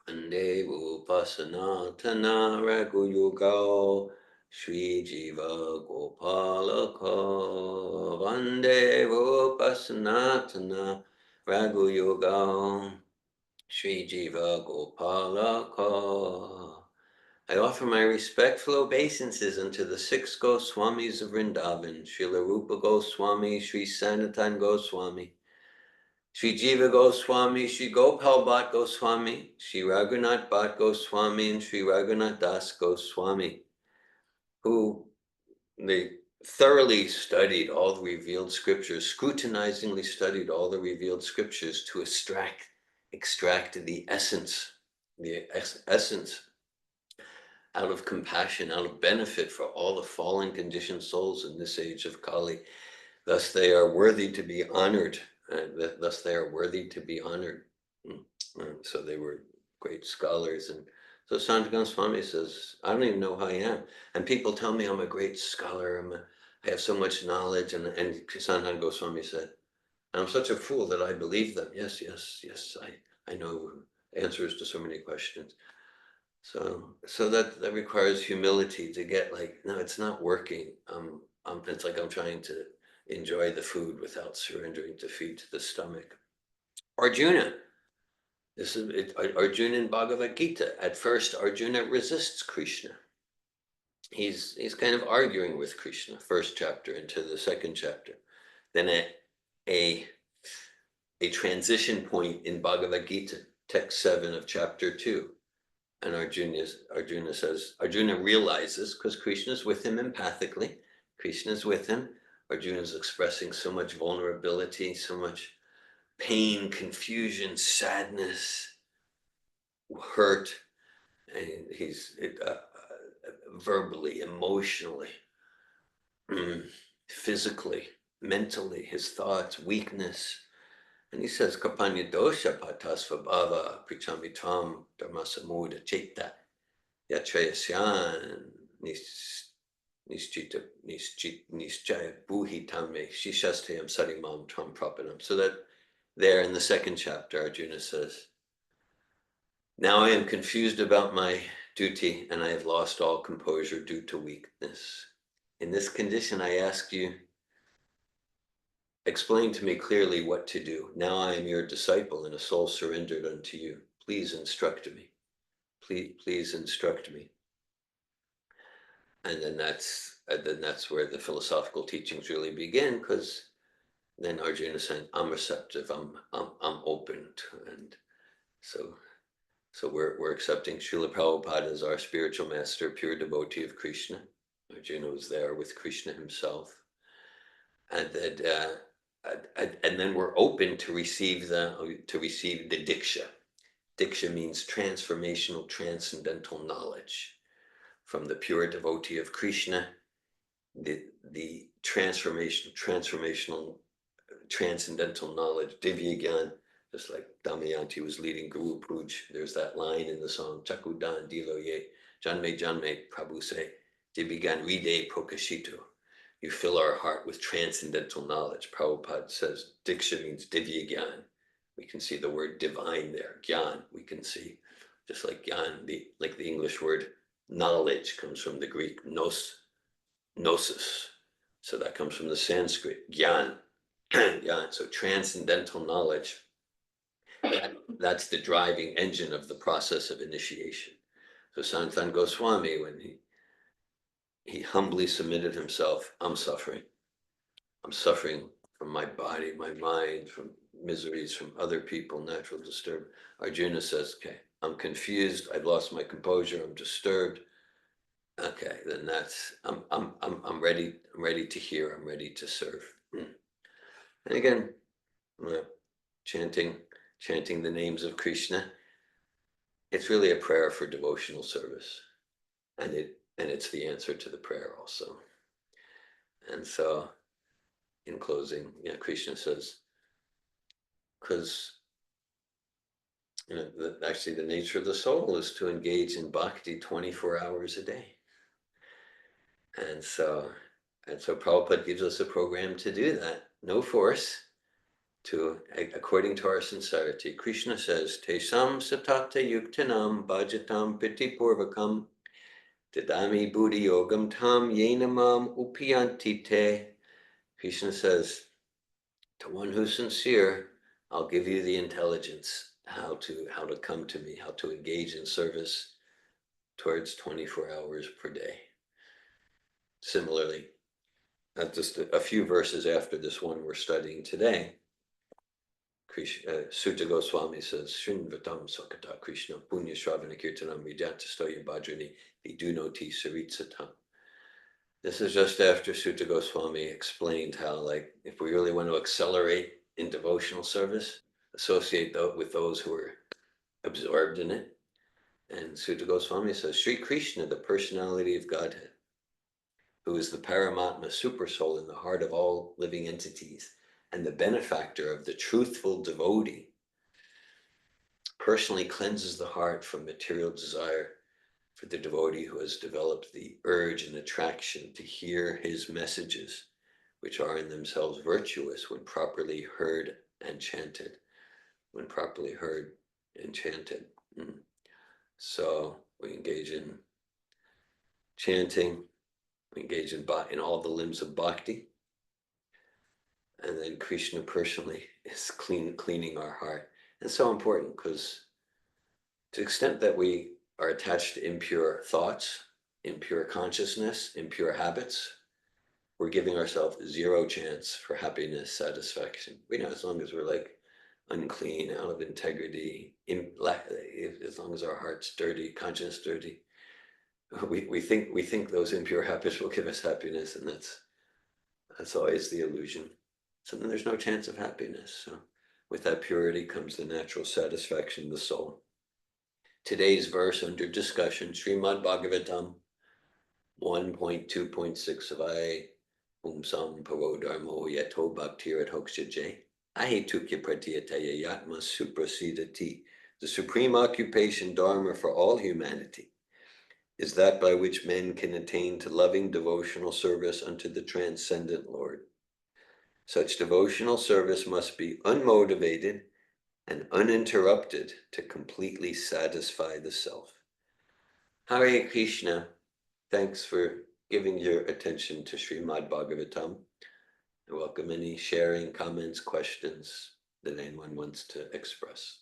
S1: Vande Upasanatana Raghuyugal Sri Jiva Gopalaka Vande Upasanatana Raghuyugal Sri Jiva Gopalaka. I offer my respectful obeisances unto the six Goswamis of Vrindavan, Srila Rupa Goswami, Sri Sanatan Goswami, Sri Jiva Goswami, Sri Gopal Bhatt Goswami, Sri Raghunath Bhatt Goswami, and Sri Raghunath Das Goswami, who they thoroughly studied all the revealed scriptures, scrutinizingly studied all the revealed scriptures to extract the essence out of compassion, out of benefit for all the fallen conditioned souls in this age of Kali. Thus they are worthy to be honored. Thus they are worthy to be honored. So they were great scholars. And so Sanatan Swami says, I don't even know who I am. And people tell me I'm a great scholar. I have so much knowledge. And Sanatan Goswami said, I'm such a fool that I believe them. Yes, I know answers to so many questions. So that requires humility to get like, no, it's not working. It's like I'm trying to enjoy the food without surrendering to feed to the stomach. Arjuna, this is it, Arjuna in Bhagavad Gita. At first, Arjuna resists Krishna. He's kind of arguing with Krishna. First chapter into the second chapter. Then a transition point in Bhagavad Gita, text 7 of chapter 2. And Arjuna realizes, because Krishna is with him empathically, Krishna is with him. Arjuna is expressing so much vulnerability, so much pain, confusion, sadness, hurt, and he's verbally, emotionally, physically, mentally, his thoughts, weakness. And he says, Kapanya dosha patasva bhava prichamitam dharmasamuda cheta yatrayasyan nischaya buhitame shishastayam sarimam tram prapanam. So that there in the second chapter, Arjuna says, now I am confused about my duty and I have lost all composure due to weakness. In this condition, I ask you, explain to me clearly what to do. Now I am your disciple and a soul surrendered unto you. Please instruct me. Please instruct me. And then that's where the philosophical teachings really begin, because then Arjuna is saying, I'm receptive, I'm open to, and so we're accepting Srila Prabhupada as our spiritual master, pure devotee of Krishna. Arjuna was there with Krishna himself. And that and then we're open to receive the diksha. Diksha means transformational, transcendental knowledge from the pure devotee of Krishna. The transformational, transcendental knowledge, Divya Gyan, just like Damayanti was leading Guru Puj. There's that line in the song, Chakudan Dilo Ye, Janme Janme Prabhu Se, Divya Gyan Ride Prokashito. you fill our heart with transcendental knowledge. Prabhupada says Diksha means Divya Gyan. We can see the word divine there. Gyan, we can see, just like Gyan, like the English word knowledge comes from the Greek gnosis. So that comes from the Sanskrit, Gyan. Gyan. So transcendental knowledge, that's the driving engine of the process of initiation. So Sanatan Goswami, when he humbly submitted himself, I'm suffering. I'm suffering from my body, my mind, from miseries from other people, natural disturb. Arjuna says, okay, I'm confused, I've lost my composure, I'm disturbed. Okay, then that's I'm ready to hear, I'm ready to serve. And again, chanting the names of Krishna, it's really a prayer for devotional service. And it's the answer to the prayer also. And so in closing, Krishna says, because actually the nature of the soul is to engage in bhakti 24 hours a day. And so Prabhupada gives us a program to do that. No force, according to our sincerity. Krishna says, Tesam satata yuktanam bhajatam piti purvakam Didami buddhi yogam tam yenamam upiyanti te. Krishna says, to one who's sincere, I'll give you the intelligence how to come to me, how to engage in service towards 24 hours per day. Similarly, just a few verses after this one we're studying today, Sutta Goswami says, Srinvatam Sakata Krishna Punya Shravana Kirtanam Vidyanta Stoya Bhajani Vidunoti Saritsatam. This is just after Sutta Goswami explained how, like, if we really want to accelerate in devotional service, associate with those who are absorbed in it. And Sutta Goswami says, Sri Krishna, the personality of Godhead, who is the Paramatma supersoul in the heart of all living entities, and the benefactor of the truthful devotee, personally cleanses the heart from material desire for the devotee who has developed the urge and attraction to hear his messages, which are in themselves virtuous when properly heard and chanted. When properly heard and chanted. So we engage in chanting, we engage in all the limbs of bhakti, and then Krishna personally is cleaning our heart. And so important, because to the extent that we are attached to impure thoughts, impure consciousness, impure habits, we're giving ourselves zero chance for happiness, satisfaction. We know, as long as we're like unclean, out of integrity, as long as our heart's dirty, conscience dirty, we think those impure habits will give us happiness, and that's always the illusion. So then there's no chance of happiness. So with that purity comes the natural satisfaction of the soul. Today's verse under discussion, Srimad Bhagavatam 1.2.6 Sam Paro Dharmo Yato Bhaktirat Hokshaje Ahetukya Pratyataya Yatma Suprasidati. The supreme occupation Dharma for all humanity is that by which men can attain to loving devotional service unto the transcendent Lord. Such devotional service must be unmotivated and uninterrupted to completely satisfy the self. Hare Krishna. Thanks for giving your attention to Srimad Bhagavatam. I welcome any sharing, comments, questions that anyone wants to express.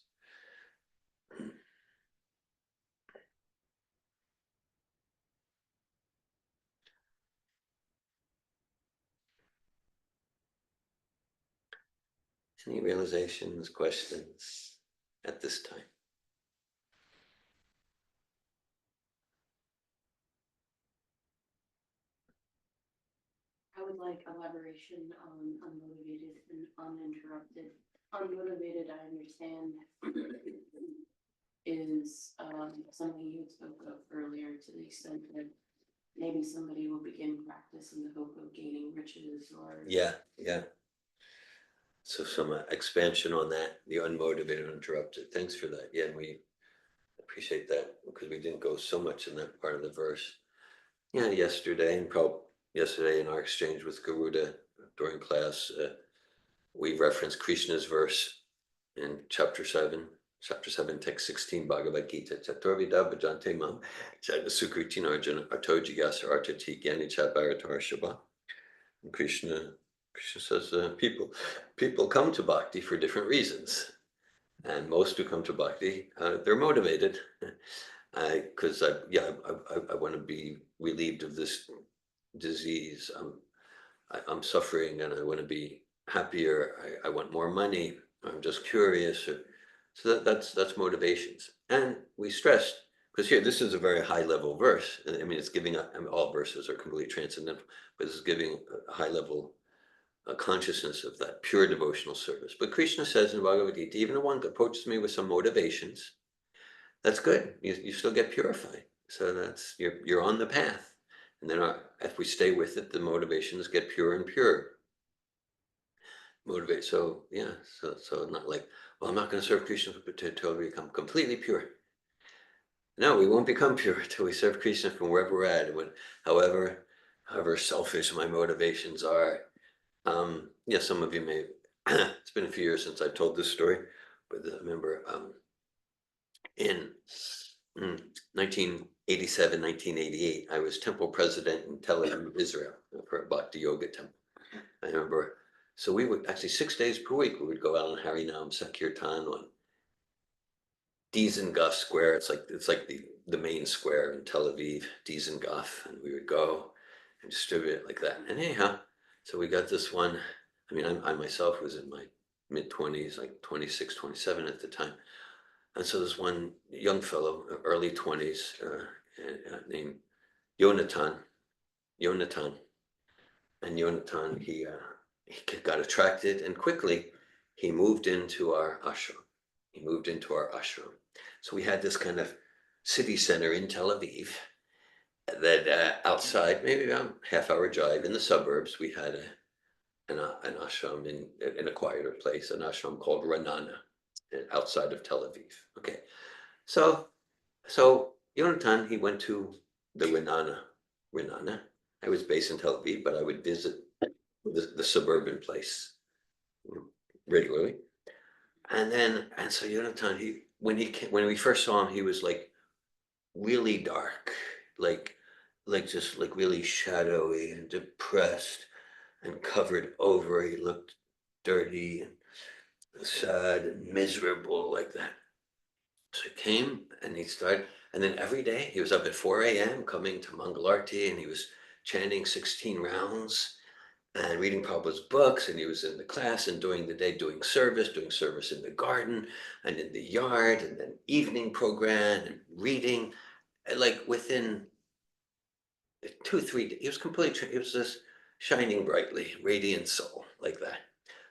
S1: Any realizations, questions at this time?
S3: I would like elaboration on unmotivated and uninterrupted. Unmotivated, I understand, is something you spoke of earlier, to the extent that maybe somebody will begin practice in the hope of gaining riches or...
S1: Yeah. So some expansion on that, the unmotivated, uninterrupted. Thanks for that. Yeah, we appreciate that, because we didn't go so much in that part of the verse. Yeah, yesterday, and yesterday in our exchange with Garuda during class, we referenced Krishna's verse in chapter 7, text 16, Bhagavad Gita, Chaturvida Bhajante Mam, Chadva Sukritin Arjuna, Arto Jigyasa Artati Gyani Chabharatar Shabha. Krishna says people come to bhakti for different reasons, and most who come to bhakti, they're motivated because I want to be relieved of this disease. I'm suffering and I want to be happier. I want more money. I'm just curious. So that's motivations. And we stressed, because here, this is a very high level verse. I mean, it's giving, all verses are completely transcendental, but this is giving a high level consciousness of that pure devotional service. But Krishna says in Bhagavad Gita, even the one that approaches me with some motivations, that's good. You still get purified. So that's, you're on the path. And then if we stay with it, the motivations get pure and pure. Motivate. So yeah, so not like, well, I'm not going to serve Krishna until we become completely pure. No, we won't become pure until we serve Krishna from wherever we're at. However selfish my motivations are. Yeah, some of you may. It's been a few years since I've told this story, but I remember in 1987, 1988, I was temple president in Tel Aviv, Israel, for a Bhakti Yoga temple. I remember, so we would actually 6 days per week, we would go out on Harinam Sankirtan on Dizengoff Square. It's like the main square in Tel Aviv, Dizengoff, and we would go and distribute it like that. And anyhow, so we got this one. I mean, I myself was in my mid-20s, like 26, 27 at the time. And so this one young fellow, early 20s, named Yonatan. And Yonatan, he got attracted, and quickly he moved into our ashram. So we had this kind of city center in Tel Aviv that outside, maybe about half-hour drive in the suburbs, we had an ashram in a quieter place, an ashram called Ranana, outside of Tel Aviv. Okay, so Yonatan, he went to the Ranana. I was based in Tel Aviv, but I would visit the suburban place regularly. And so Yonatan, when we first saw him, he was like really dark, like just like really shadowy and depressed and covered over. He looked dirty and sad and miserable like that. So he came and he started, and then every day he was up at 4 a.m. coming to Mangalarti, and he was chanting 16 rounds and reading Prabhupada's books, and he was in the class and during the day doing service in the garden and in the yard, and then evening program and reading. And like within 2-3 days, he was completely, he was this shining brightly, radiant soul like that.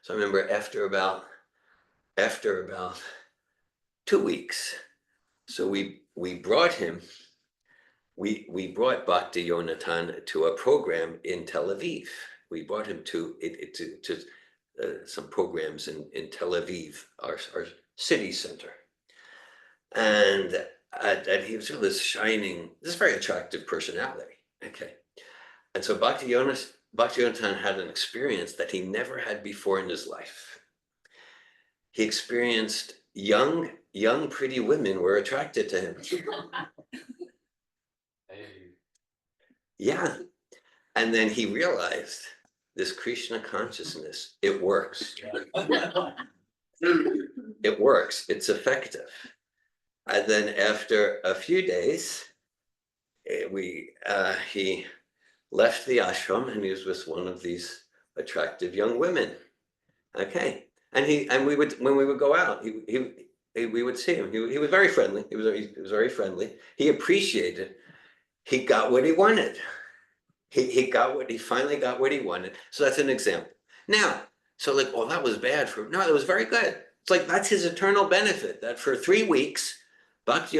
S1: So I remember after about 2 weeks, so we brought him, we brought Bhakti Yonatan to a program in Tel Aviv. We brought him to some programs in Tel Aviv, our city center. And he was this shining, this very attractive personality. Okay. And so Bhakti Yonatan had an experience that he never had before in his life. He experienced young, pretty women were attracted to him. Yeah. And then he realized this Krishna consciousness, it works. It works, it's effective. And then after a few days, he left the ashram and he was with one of these attractive young women. Okay. And we would, when we would go out, we would see him. He was very friendly. He was very friendly. He appreciated. He got what he wanted. He finally got what he wanted. So that's an example. Now, so like, oh, that was bad no, it was very good. It's like, that's his eternal benefit, that for 3 weeks, Bhakti,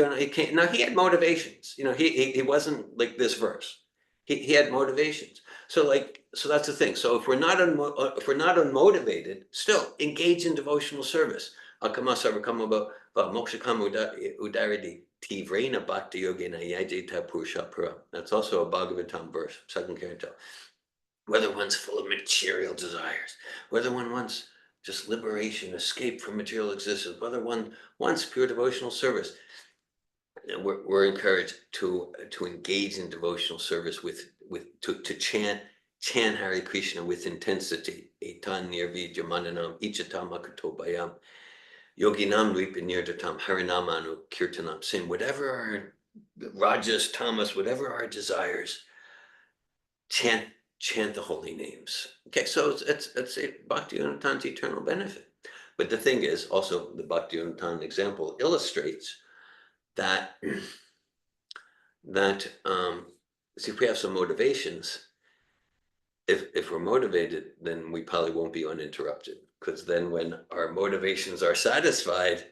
S1: now he had motivations. He wasn't like this verse. He had motivations. So that's the thing. So if we're not unmotivated, still engage in devotional service. That's also a Bhagavatam verse, second canto. whether one's full of material desires, whether one wants just liberation, escape from material existence, whether one wants pure devotional service. We're encouraged to engage in devotional service to chant Hare Krishna with intensity. Etan nirvidya mananam ichatam akatobayam yoginam ripinirdatam harinamanu kirtanam. Saying whatever our rajas, tamas, whatever our desires, chant the holy names. Okay, so it's a Bhakti Yonatan's eternal benefit. But the thing is, also the Bhakti Yonatan example illustrates that see, if we have some motivations, if we're motivated, then we probably won't be uninterrupted. Because then when our motivations are satisfied,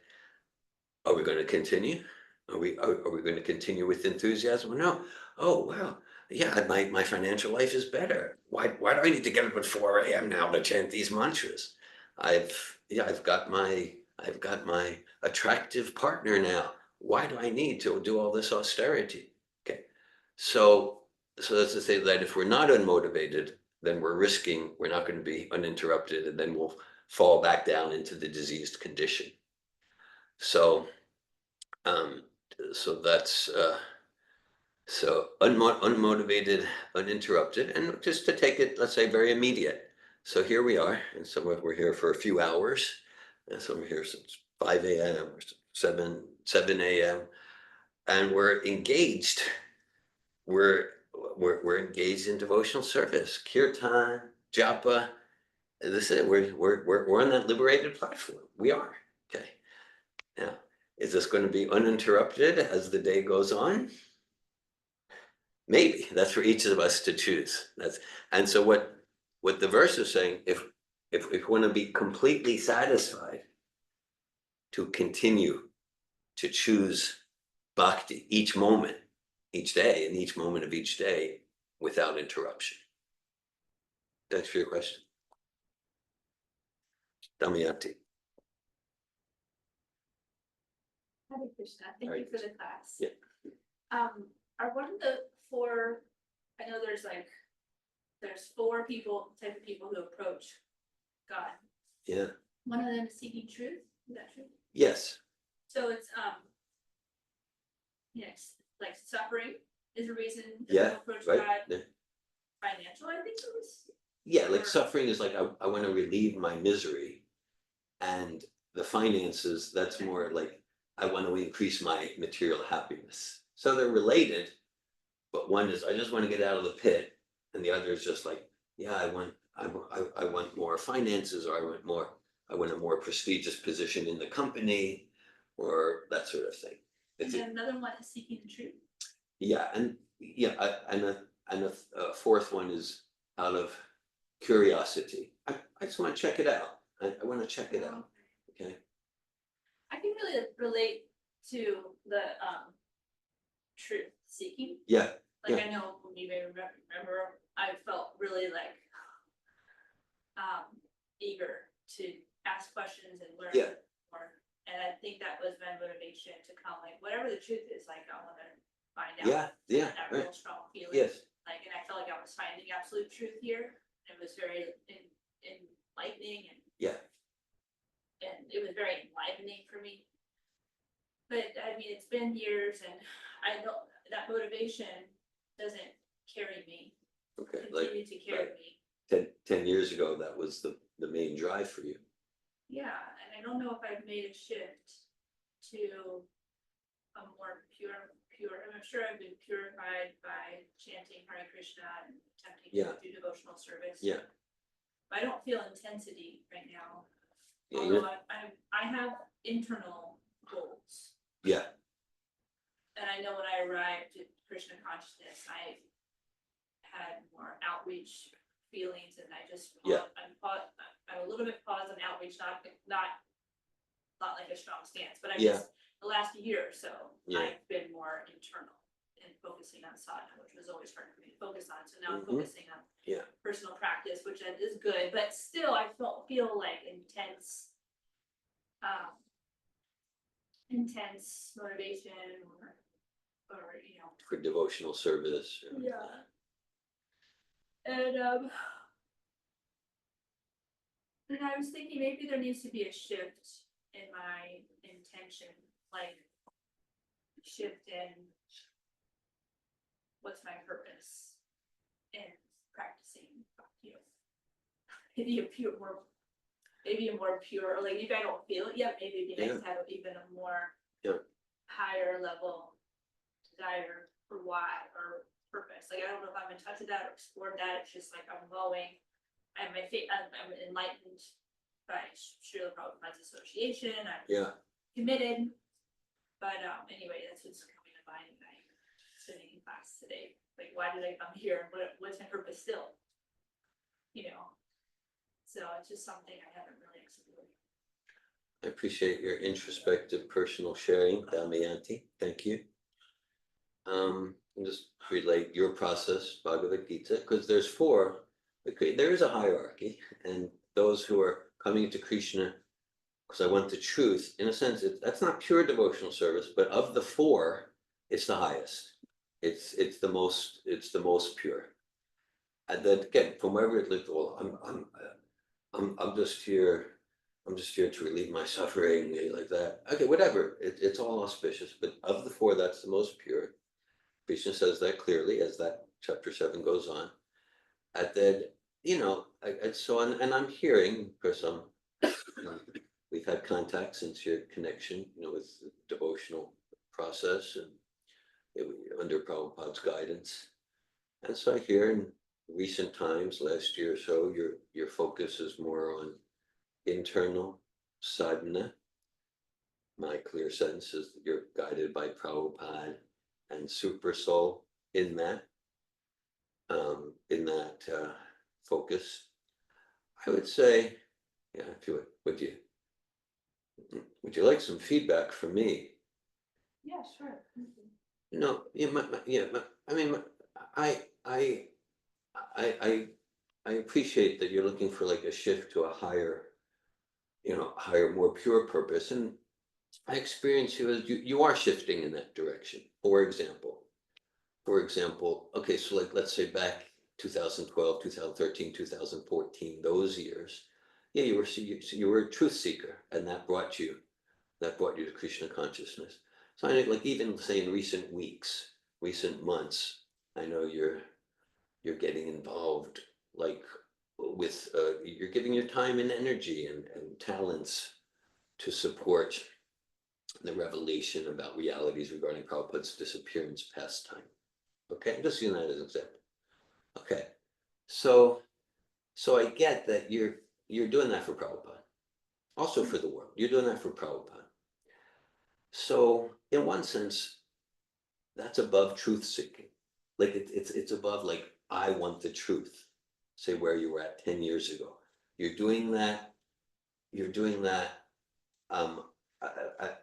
S1: are we going to continue? Are we going to continue with enthusiasm? No. Oh, well, yeah, my financial life is better. Why do I need to get up at 4 a.m. now to chant these mantras? I've got my attractive partner now. Why do I need to do all this austerity? Okay, so that's to say that if we're not unmotivated, then we're not going to be uninterrupted, and then we'll fall back down into the diseased condition. So that's unmotivated, uninterrupted, and just to take it, let's say, very immediate. So here we are, and so we're here for a few hours, and so we're here since 5 a.m. or 7 a.m. and we're engaged. We're engaged in devotional service, kirtan, japa. This is we're on that liberated platform. We are. Okay. Now, is this going to be uninterrupted as the day goes on? Maybe. That's for each of us to choose. And so what the verse is saying, if we want to be completely satisfied, to continue to choose bhakti each moment, each day, and each moment of each day without interruption. Thanks for your question. Damayanti.
S2: Hare Krishna, thank
S1: Hare
S2: you for the class.
S1: Yeah.
S2: Are one of the 4, I know there's 4 type of people who approach God.
S1: Yeah.
S2: One of them is seeking truth, is that true?
S1: Yes.
S2: So it's, yes, like suffering is a reason that
S1: Yeah,
S2: people approach
S1: right.
S2: God.
S1: Yeah.
S2: Financial, I think it was.
S1: Yeah, like suffering is like I want to relieve my misery, and the finances, that's more like I want to increase my material happiness. So they're related, but one is I just want to get out of the pit, and the other is just like, yeah, I want more finances, or I want a more prestigious position in the company, or that sort of thing.
S2: And then another one is seeking the truth.
S1: Yeah, and a fourth one is out of curiosity. I just want to check it out. I want to check it out. Okay.
S2: I can really relate to the truth seeking.
S1: Yeah.
S2: Like
S1: Yeah.
S2: I know you may remember, I felt really like eager to ask questions and learn
S1: Yeah.
S2: more. And I think that was my motivation to come, like whatever the truth is, like I want to find out.
S1: Yeah. Yeah.
S2: That
S1: Right.
S2: real strong feeling.
S1: Yes.
S2: Like, and I felt like I was finding absolute truth here. It was very enlightening and it was very enlivening for me. But I mean, it's been years, and I know that motivation doesn't carry me.
S1: Okay.
S2: Continue to carry me.
S1: 10 years ago, that was the main drive for you.
S2: Yeah, and I don't know if I've made a shift to a more pure. I'm sure I've been purified by chanting Hare Krishna and attempting to do devotional service.
S1: Yeah.
S2: But I don't feel intensity right now.
S1: Yeah.
S2: Although I have internal goals.
S1: Yeah.
S2: And I know when I arrived at Krishna consciousness, I had more outreach feelings, and I just I'm a little bit paused on outreach, not like a strong stance, but I just the last year or so I've been more internal and focusing on sadhana, which was always hard for me to focus on. So now I'm focusing on personal practice, which is good, but still I feel like intense motivation or
S1: For devotional service.
S2: Yeah. And and I was thinking maybe there needs to be a shift in my intention, like shift in what's my purpose in practicing, you know, maybe a pure more, maybe a more pure, like maybe I don't feel it yet, maybe it'd be nice to have even a more higher level desire for why or purpose. Like I don't know if I'm in touch with that or explored that. It's just like I'm going. I'm enlightened by Srila Prabhupada's association. I'm committed. But anyway, that's what's coming to mind when I'm sitting in class today. Like, why did I come here? What's my purpose still? You know. So it's just something I haven't really explored.
S1: I appreciate your introspective personal sharing, Damayanti. Thank you. Just relate your process, Bhagavad Gita, because there's four. There is a hierarchy, and those who are coming to Krishna, because I want the truth, in a sense, that's not pure devotional service, but of the four, it's the highest. It's the most pure. And then again, from wherever it lived, well, I'm just here. I'm just here to relieve my suffering, like that. Okay, whatever. It's all auspicious, but of the four, that's the most pure. Krishna says that clearly as that chapter 7 goes on. And then, and I'm hearing, of course, we've had contact since your connection, with the devotional process and under Prabhupada's guidance. And so I hear in recent times, last year or so, your focus is more on internal sadhana. My clear sense is that you're guided by Prabhupada and Super Soul in that focus. I would say, if you would you like some feedback from me?
S2: Yeah, sure.
S1: I appreciate that you're looking for like a shift to a higher, more pure purpose. And I experience you as you are shifting in that direction. For example, okay, so like let's say back 2012, 2013, 2014, those years, you were a truth seeker, and that brought you to Krishna consciousness. So I think, like, even say in recent weeks, recent months, I know you're getting involved, like with you're giving your time and energy and talents to support the revelation about realities regarding Prabhupada's disappearance pastime. Okay, I'm just using that as an example. Okay, so I get that you're doing that for Prabhupada, also for the world. You're doing that for Prabhupada. So in one sense, that's above truth seeking. Like it's above like, I want the truth. Say where you were at 10 years ago. You're doing that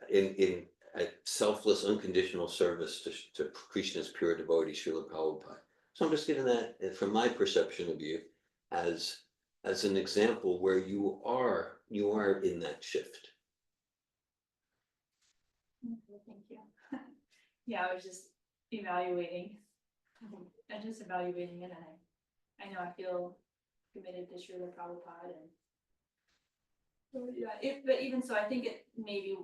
S1: in a selfless, unconditional service to Krishna's pure devotee, Srila Prabhupada. So I'm just giving that from my perception of you as an example where you are in that shift.
S2: Okay, thank you. Yeah, I was just evaluating. I'm just evaluating it, and I know I feel committed to Srila Prabhupada, and so yeah. But even so, I think it maybe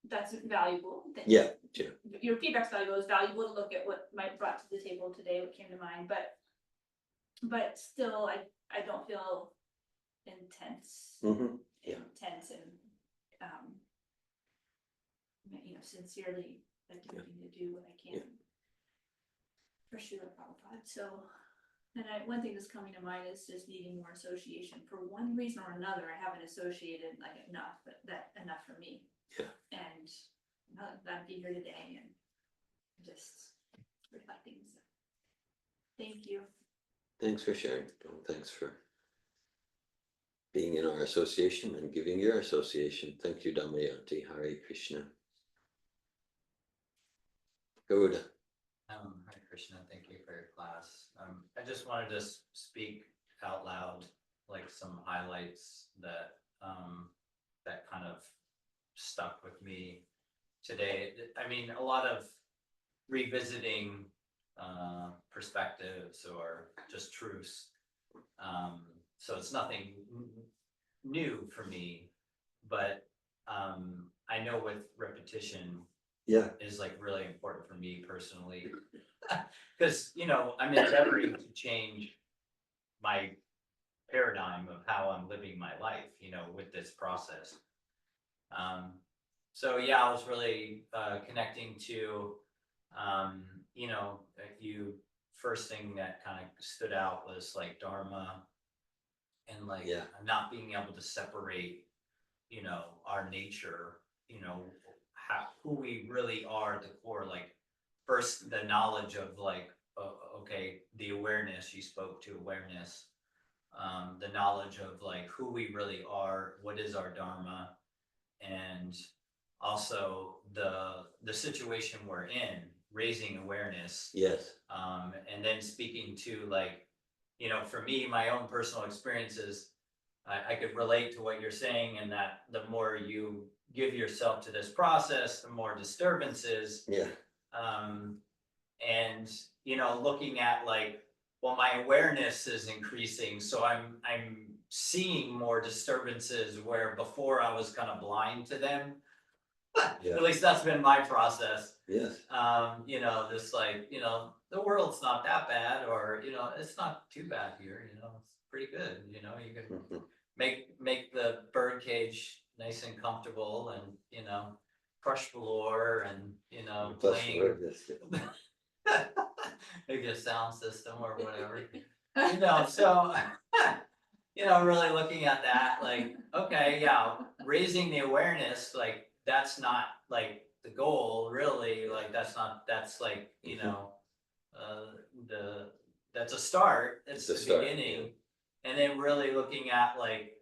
S2: that's valuable.
S1: Yeah.
S2: Your feedback's valuable. It's valuable to look at what Mike brought to the table today, what came to mind, but still, I don't feel intense.
S1: Mm-hmm.
S2: Intense and sincerely attempting to do what I can for Srila Prabhupada. So, and one thing that's coming to mind is just needing more association. For one reason or another, I haven't associated like enough, but that enough for me.
S1: Yeah.
S2: And I'm glad to be here today and just reflecting. So, thank you.
S1: Thanks for sharing. Thanks for being in our association and giving your association. Thank you, Damayanti. Hare Krishna. Govinda.
S4: Hare Krishna, thank you for your class. I just wanted to speak out loud, like some highlights that that kind of stuck with me today. I mean, a lot of revisiting perspectives or just truths. So it's nothing new for me, but I know with repetition
S1: Yeah,
S4: is like really important for me personally. Because, you know, I'm endeavoring to change my paradigm of how I'm living my life, you know, with this process. So yeah, I was really connecting to, you know, first thing that kind of stood out was like Dharma and like
S1: Yeah.
S4: not being able to separate, you know, our nature, you know, who we really are at the core. Like first the knowledge of like, okay, the awareness, you spoke to awareness, the knowledge of like who we really are, what is our Dharma, and also the situation we're in, raising awareness,
S1: yes,
S4: and then speaking to like, you know, for me, my own personal experiences, I could relate to what you're saying, and that the more you give yourself to this process, the more disturbances,
S1: yeah,
S4: and you know, looking at like, well, my awareness is increasing, so I'm seeing more disturbances where before I was kind of blind to them.
S1: yeah,
S4: At least that's been my process.
S1: yes,
S4: You know, just like, you know, the world's not that bad, or, you know, it's not too bad here, you know, it's pretty good, you know, you can
S1: mhm.
S4: make the bird cage nice and comfortable and, you know, crush floor and, you know,
S1: Plus,
S4: playing,
S1: yes,
S4: maybe a sound system or whatever, you know, so, you know, really looking at that, like, okay, yeah, raising the awareness, like, that's not like the goal, really, like, that's like, you know, the, that's a start, it's
S1: It's a
S4: the
S1: start,
S4: beginning. And then really looking at like,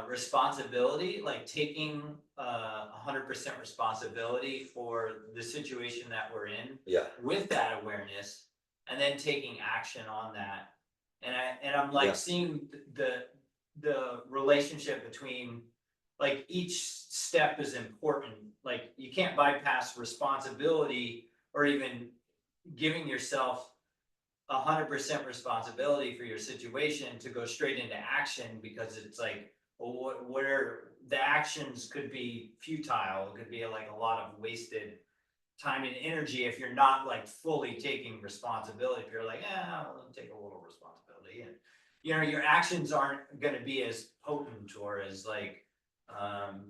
S4: responsibility, like taking, 100% responsibility for the situation that we're in
S1: yeah,
S4: with that awareness, and then taking action on that. And I'm like
S1: Yeah.
S4: seeing the relationship between, like, each step is important. Like you can't bypass responsibility or even giving yourself 100% responsibility for your situation to go straight into action, because it's like, well, what are the actions could be futile. It could be like a lot of wasted time and energy if you're not like fully taking responsibility. If you're like, I'll take a little responsibility, and you know, your actions aren't going to be as potent, or as like,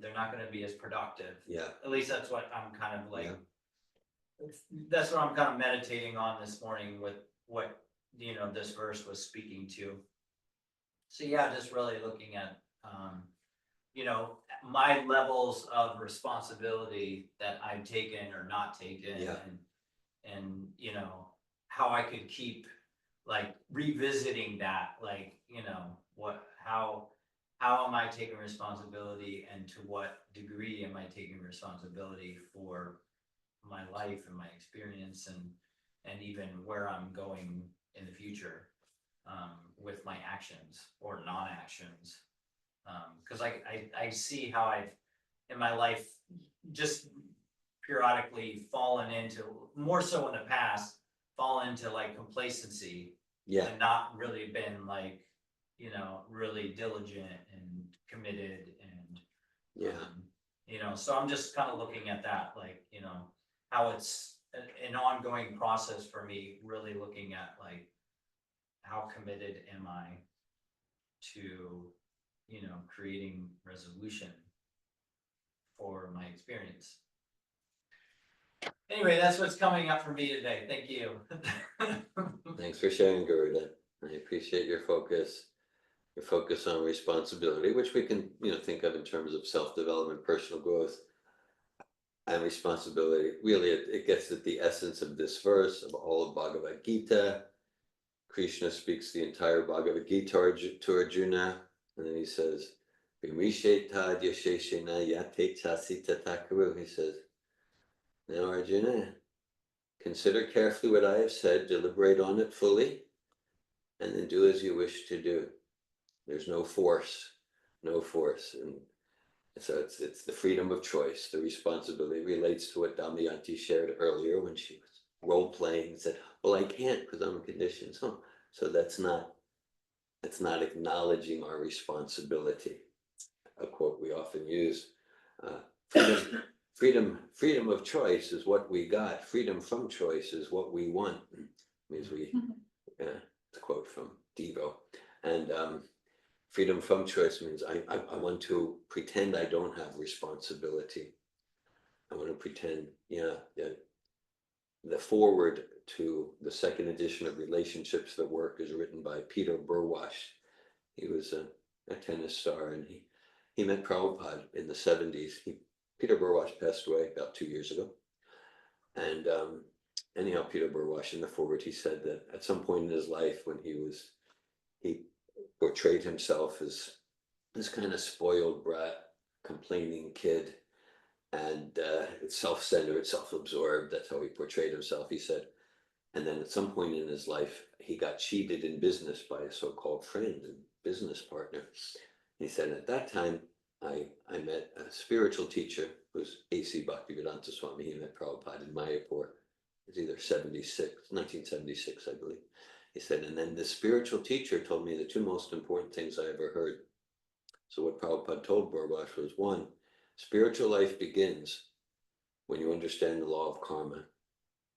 S4: they're not going to be as productive.
S1: yeah,
S4: At least that's what I'm kind of like,
S1: yeah,
S4: that's what I'm kind of meditating on this morning with what, you know, this verse was speaking to. So yeah, just really looking at, you know, my levels of responsibility that I've taken or not taken,
S1: Yeah.
S4: and you know, how I could keep like revisiting that, like, you know, how am I taking responsibility, and to what degree am I taking responsibility for my life and my experience, and even where I'm going in the future, with my actions or non-actions. Because I see how I've in my life just periodically fallen into, more so in the past, fallen into like complacency,
S1: yeah,
S4: and not really been like, you know, really diligent and committed, and
S1: yeah,
S4: you know, so I'm just kind of looking at that, like, you know, how it's an ongoing process for me, really looking at like, how committed am I to, you know, creating resolution for my experience. Anyway, that's what's coming up for me today. Thank you.
S1: Thanks for sharing, Garuda. I appreciate your focus on responsibility, which we can, you know, think of in terms of self-development, personal growth, and responsibility. Really, it gets at the essence of this verse, of all of Bhagavad Gita. Krishna speaks the entire Bhagavad Gita to Arjuna, and then he says, "Vimishetad yasheshena yate chasita takaru." He says, "Now, Arjuna, consider carefully what I have said, deliberate on it fully, and then do as you wish to do." There's no force, and so it's the freedom of choice. The responsibility relates to what Damayanti shared earlier when she was role playing. Said, well, I can't because I'm conditioned. So that's not acknowledging our responsibility. A quote we often use, freedom of choice is what we got. Freedom from choice is what we want. Means it's a quote from Devo. And freedom from choice means I want to pretend I don't have responsibility. I want to pretend, the foreword to the second edition of Relationships That Work is written by Peter Burwash. He was a tennis star, and he met Prabhupada in the 70s. Peter Burwash passed away about 2 years ago. And anyhow, Peter Burwash in the foreword, he said that at some point in his life when he portrayed himself as this kind of spoiled brat, complaining kid, and self-centered, self-absorbed. That's how he portrayed himself. He said, and then at some point in his life, he got cheated in business by a so-called friend and business partner. He said, at that time, I met a spiritual teacher who's A.C. Bhaktivedanta Swami. He met Prabhupada in Mayapur. It was either 1976, I believe. He said, and then the spiritual teacher told me the two most important things I ever heard. So what Prabhupada told Burwash was, one, spiritual life begins when you understand the law of karma.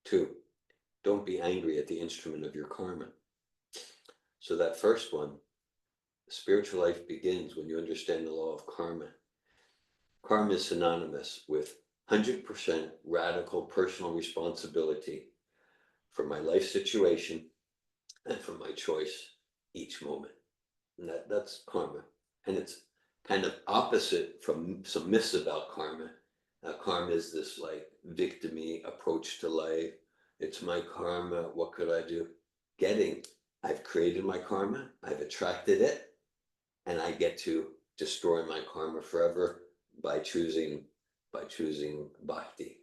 S1: Two, don't be angry at the instrument of your karma. So that first one, spiritual life begins when you understand the law of karma. Karma is synonymous with 100% radical personal responsibility for my life situation and for my choice each moment. And that's karma. And it's kind of opposite from some myths about karma. Karma is this like victim-y approach to life. It's my karma, what could I do? I've created my karma, I've attracted it, and I get to destroy my karma forever by choosing bhakti.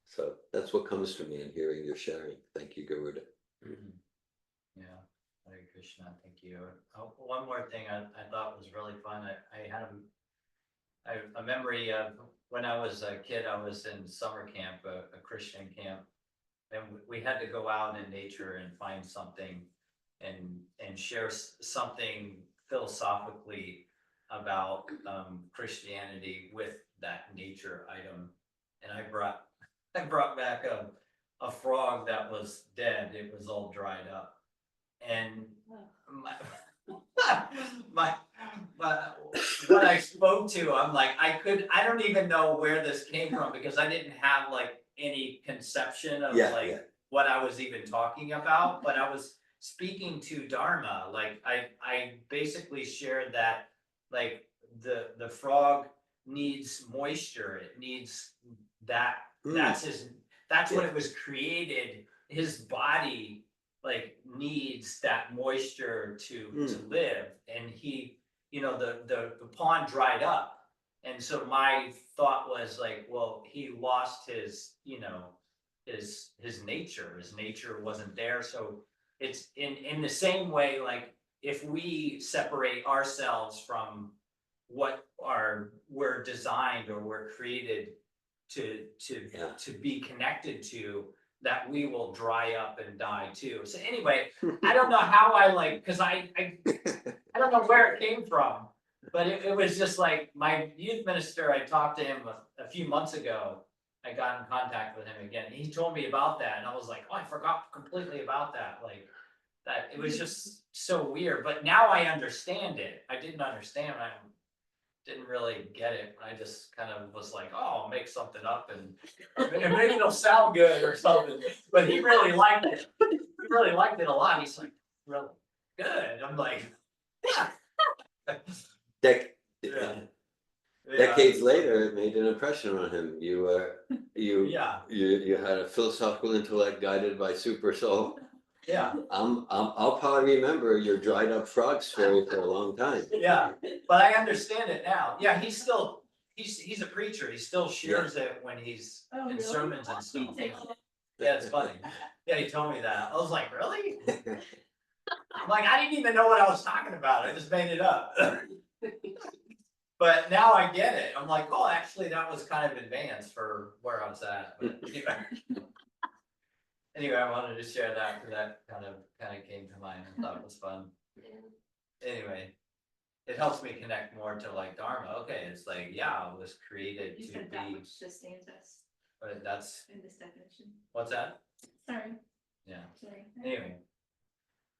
S1: So that's what comes to me in hearing your sharing. Thank you, Garuda.
S4: Yeah, Hare Krishna, thank you. One more thing I thought was really fun. I had a memory of when I was a kid. I was in summer camp, a Christian camp, and we had to go out in nature and find something and share something philosophically about Christianity with that nature item. And I brought back a frog that was dead. It was all dried up. And what I spoke to, I'm like, I don't even know where this came from, because I didn't have like any conception of what I was even talking about, but I was speaking to Dharma. Like I basically shared that like the frog needs moisture. It needs that. That's when it was created. His body like needs that moisture to live, and he, the pond dried up, and so my thought was like, well, he lost his his nature wasn't there. So it's in the same way, like if we separate ourselves from what we're designed or we're created to be connected to, that we will dry up and die too. So anyway, I don't know how because I don't know where it came from, but it was just like my youth minister. I talked to him a few months ago. I got in contact with him again. And he told me about that, and I was like, oh, I forgot completely about that. Like that, it was just so weird. But now I understand it. I didn't understand. I didn't really get it. I just kind of was like, oh, I'll make something up and maybe it'll sound good or something. But he really liked it. He really liked it a lot. He's like, really good. I'm like, yeah.
S1: Decades later, it made an impression on him. You had a philosophical intellect guided by super soul.
S4: Yeah.
S1: I'll probably remember your dried up frog story for a long time.
S4: Yeah, but I understand it now. Yeah, he's a preacher. He still shares it when he's in sermons and stuff. Yeah, it's funny. Yeah, he told me that. I was like, really? I'm like, I didn't even know what I was talking about. I just made it up. But now I get it. I'm like, oh, actually, that was kind of advanced for where I was at. But anyway. Anyway, I wanted to share that, because that kind of came to mind and thought it was fun. Anyway, it helps me connect more to like Dharma. Okay, it's like, yeah, I was created
S2: You
S4: to
S2: said that
S4: be,
S2: which sustains us
S4: but that's,
S2: in this definition.
S4: what's that?
S2: Sorry,
S4: Yeah,
S2: sorry.
S4: anyway.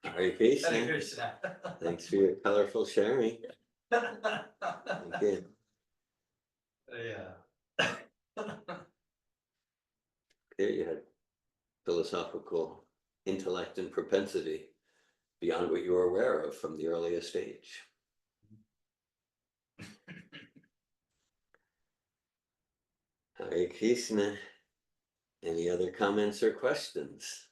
S1: Hare
S4: Hare
S1: Krishna.
S4: Krishna.
S1: Thanks for your colorful sharing. Thank you.
S4: Yeah.
S1: There you had philosophical intellect and propensity beyond what you were aware of from the earliest age. Hare Krishna. Any other comments or questions?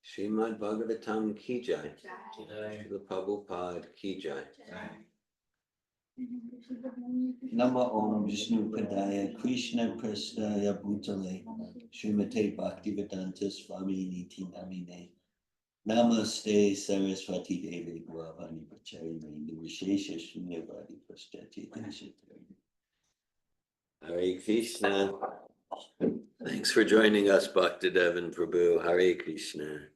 S1: Srimad Bhagavatam ki jai.
S4: Jai.
S1: Srila Prabhupada ki jai.
S5: Nama Om Vishnu Padaya Krishna Prasthaya Bhutale Srimate Bhaktivedanta Swami Niti Namine Namaste Saraswati Devi Gravani Pacharine Nirvishesha Shunyavadi Pashtati Deshatari.
S1: Hare Krishna. Thanks for joining us, Bhaktidev and Prabhu. Hare Krishna.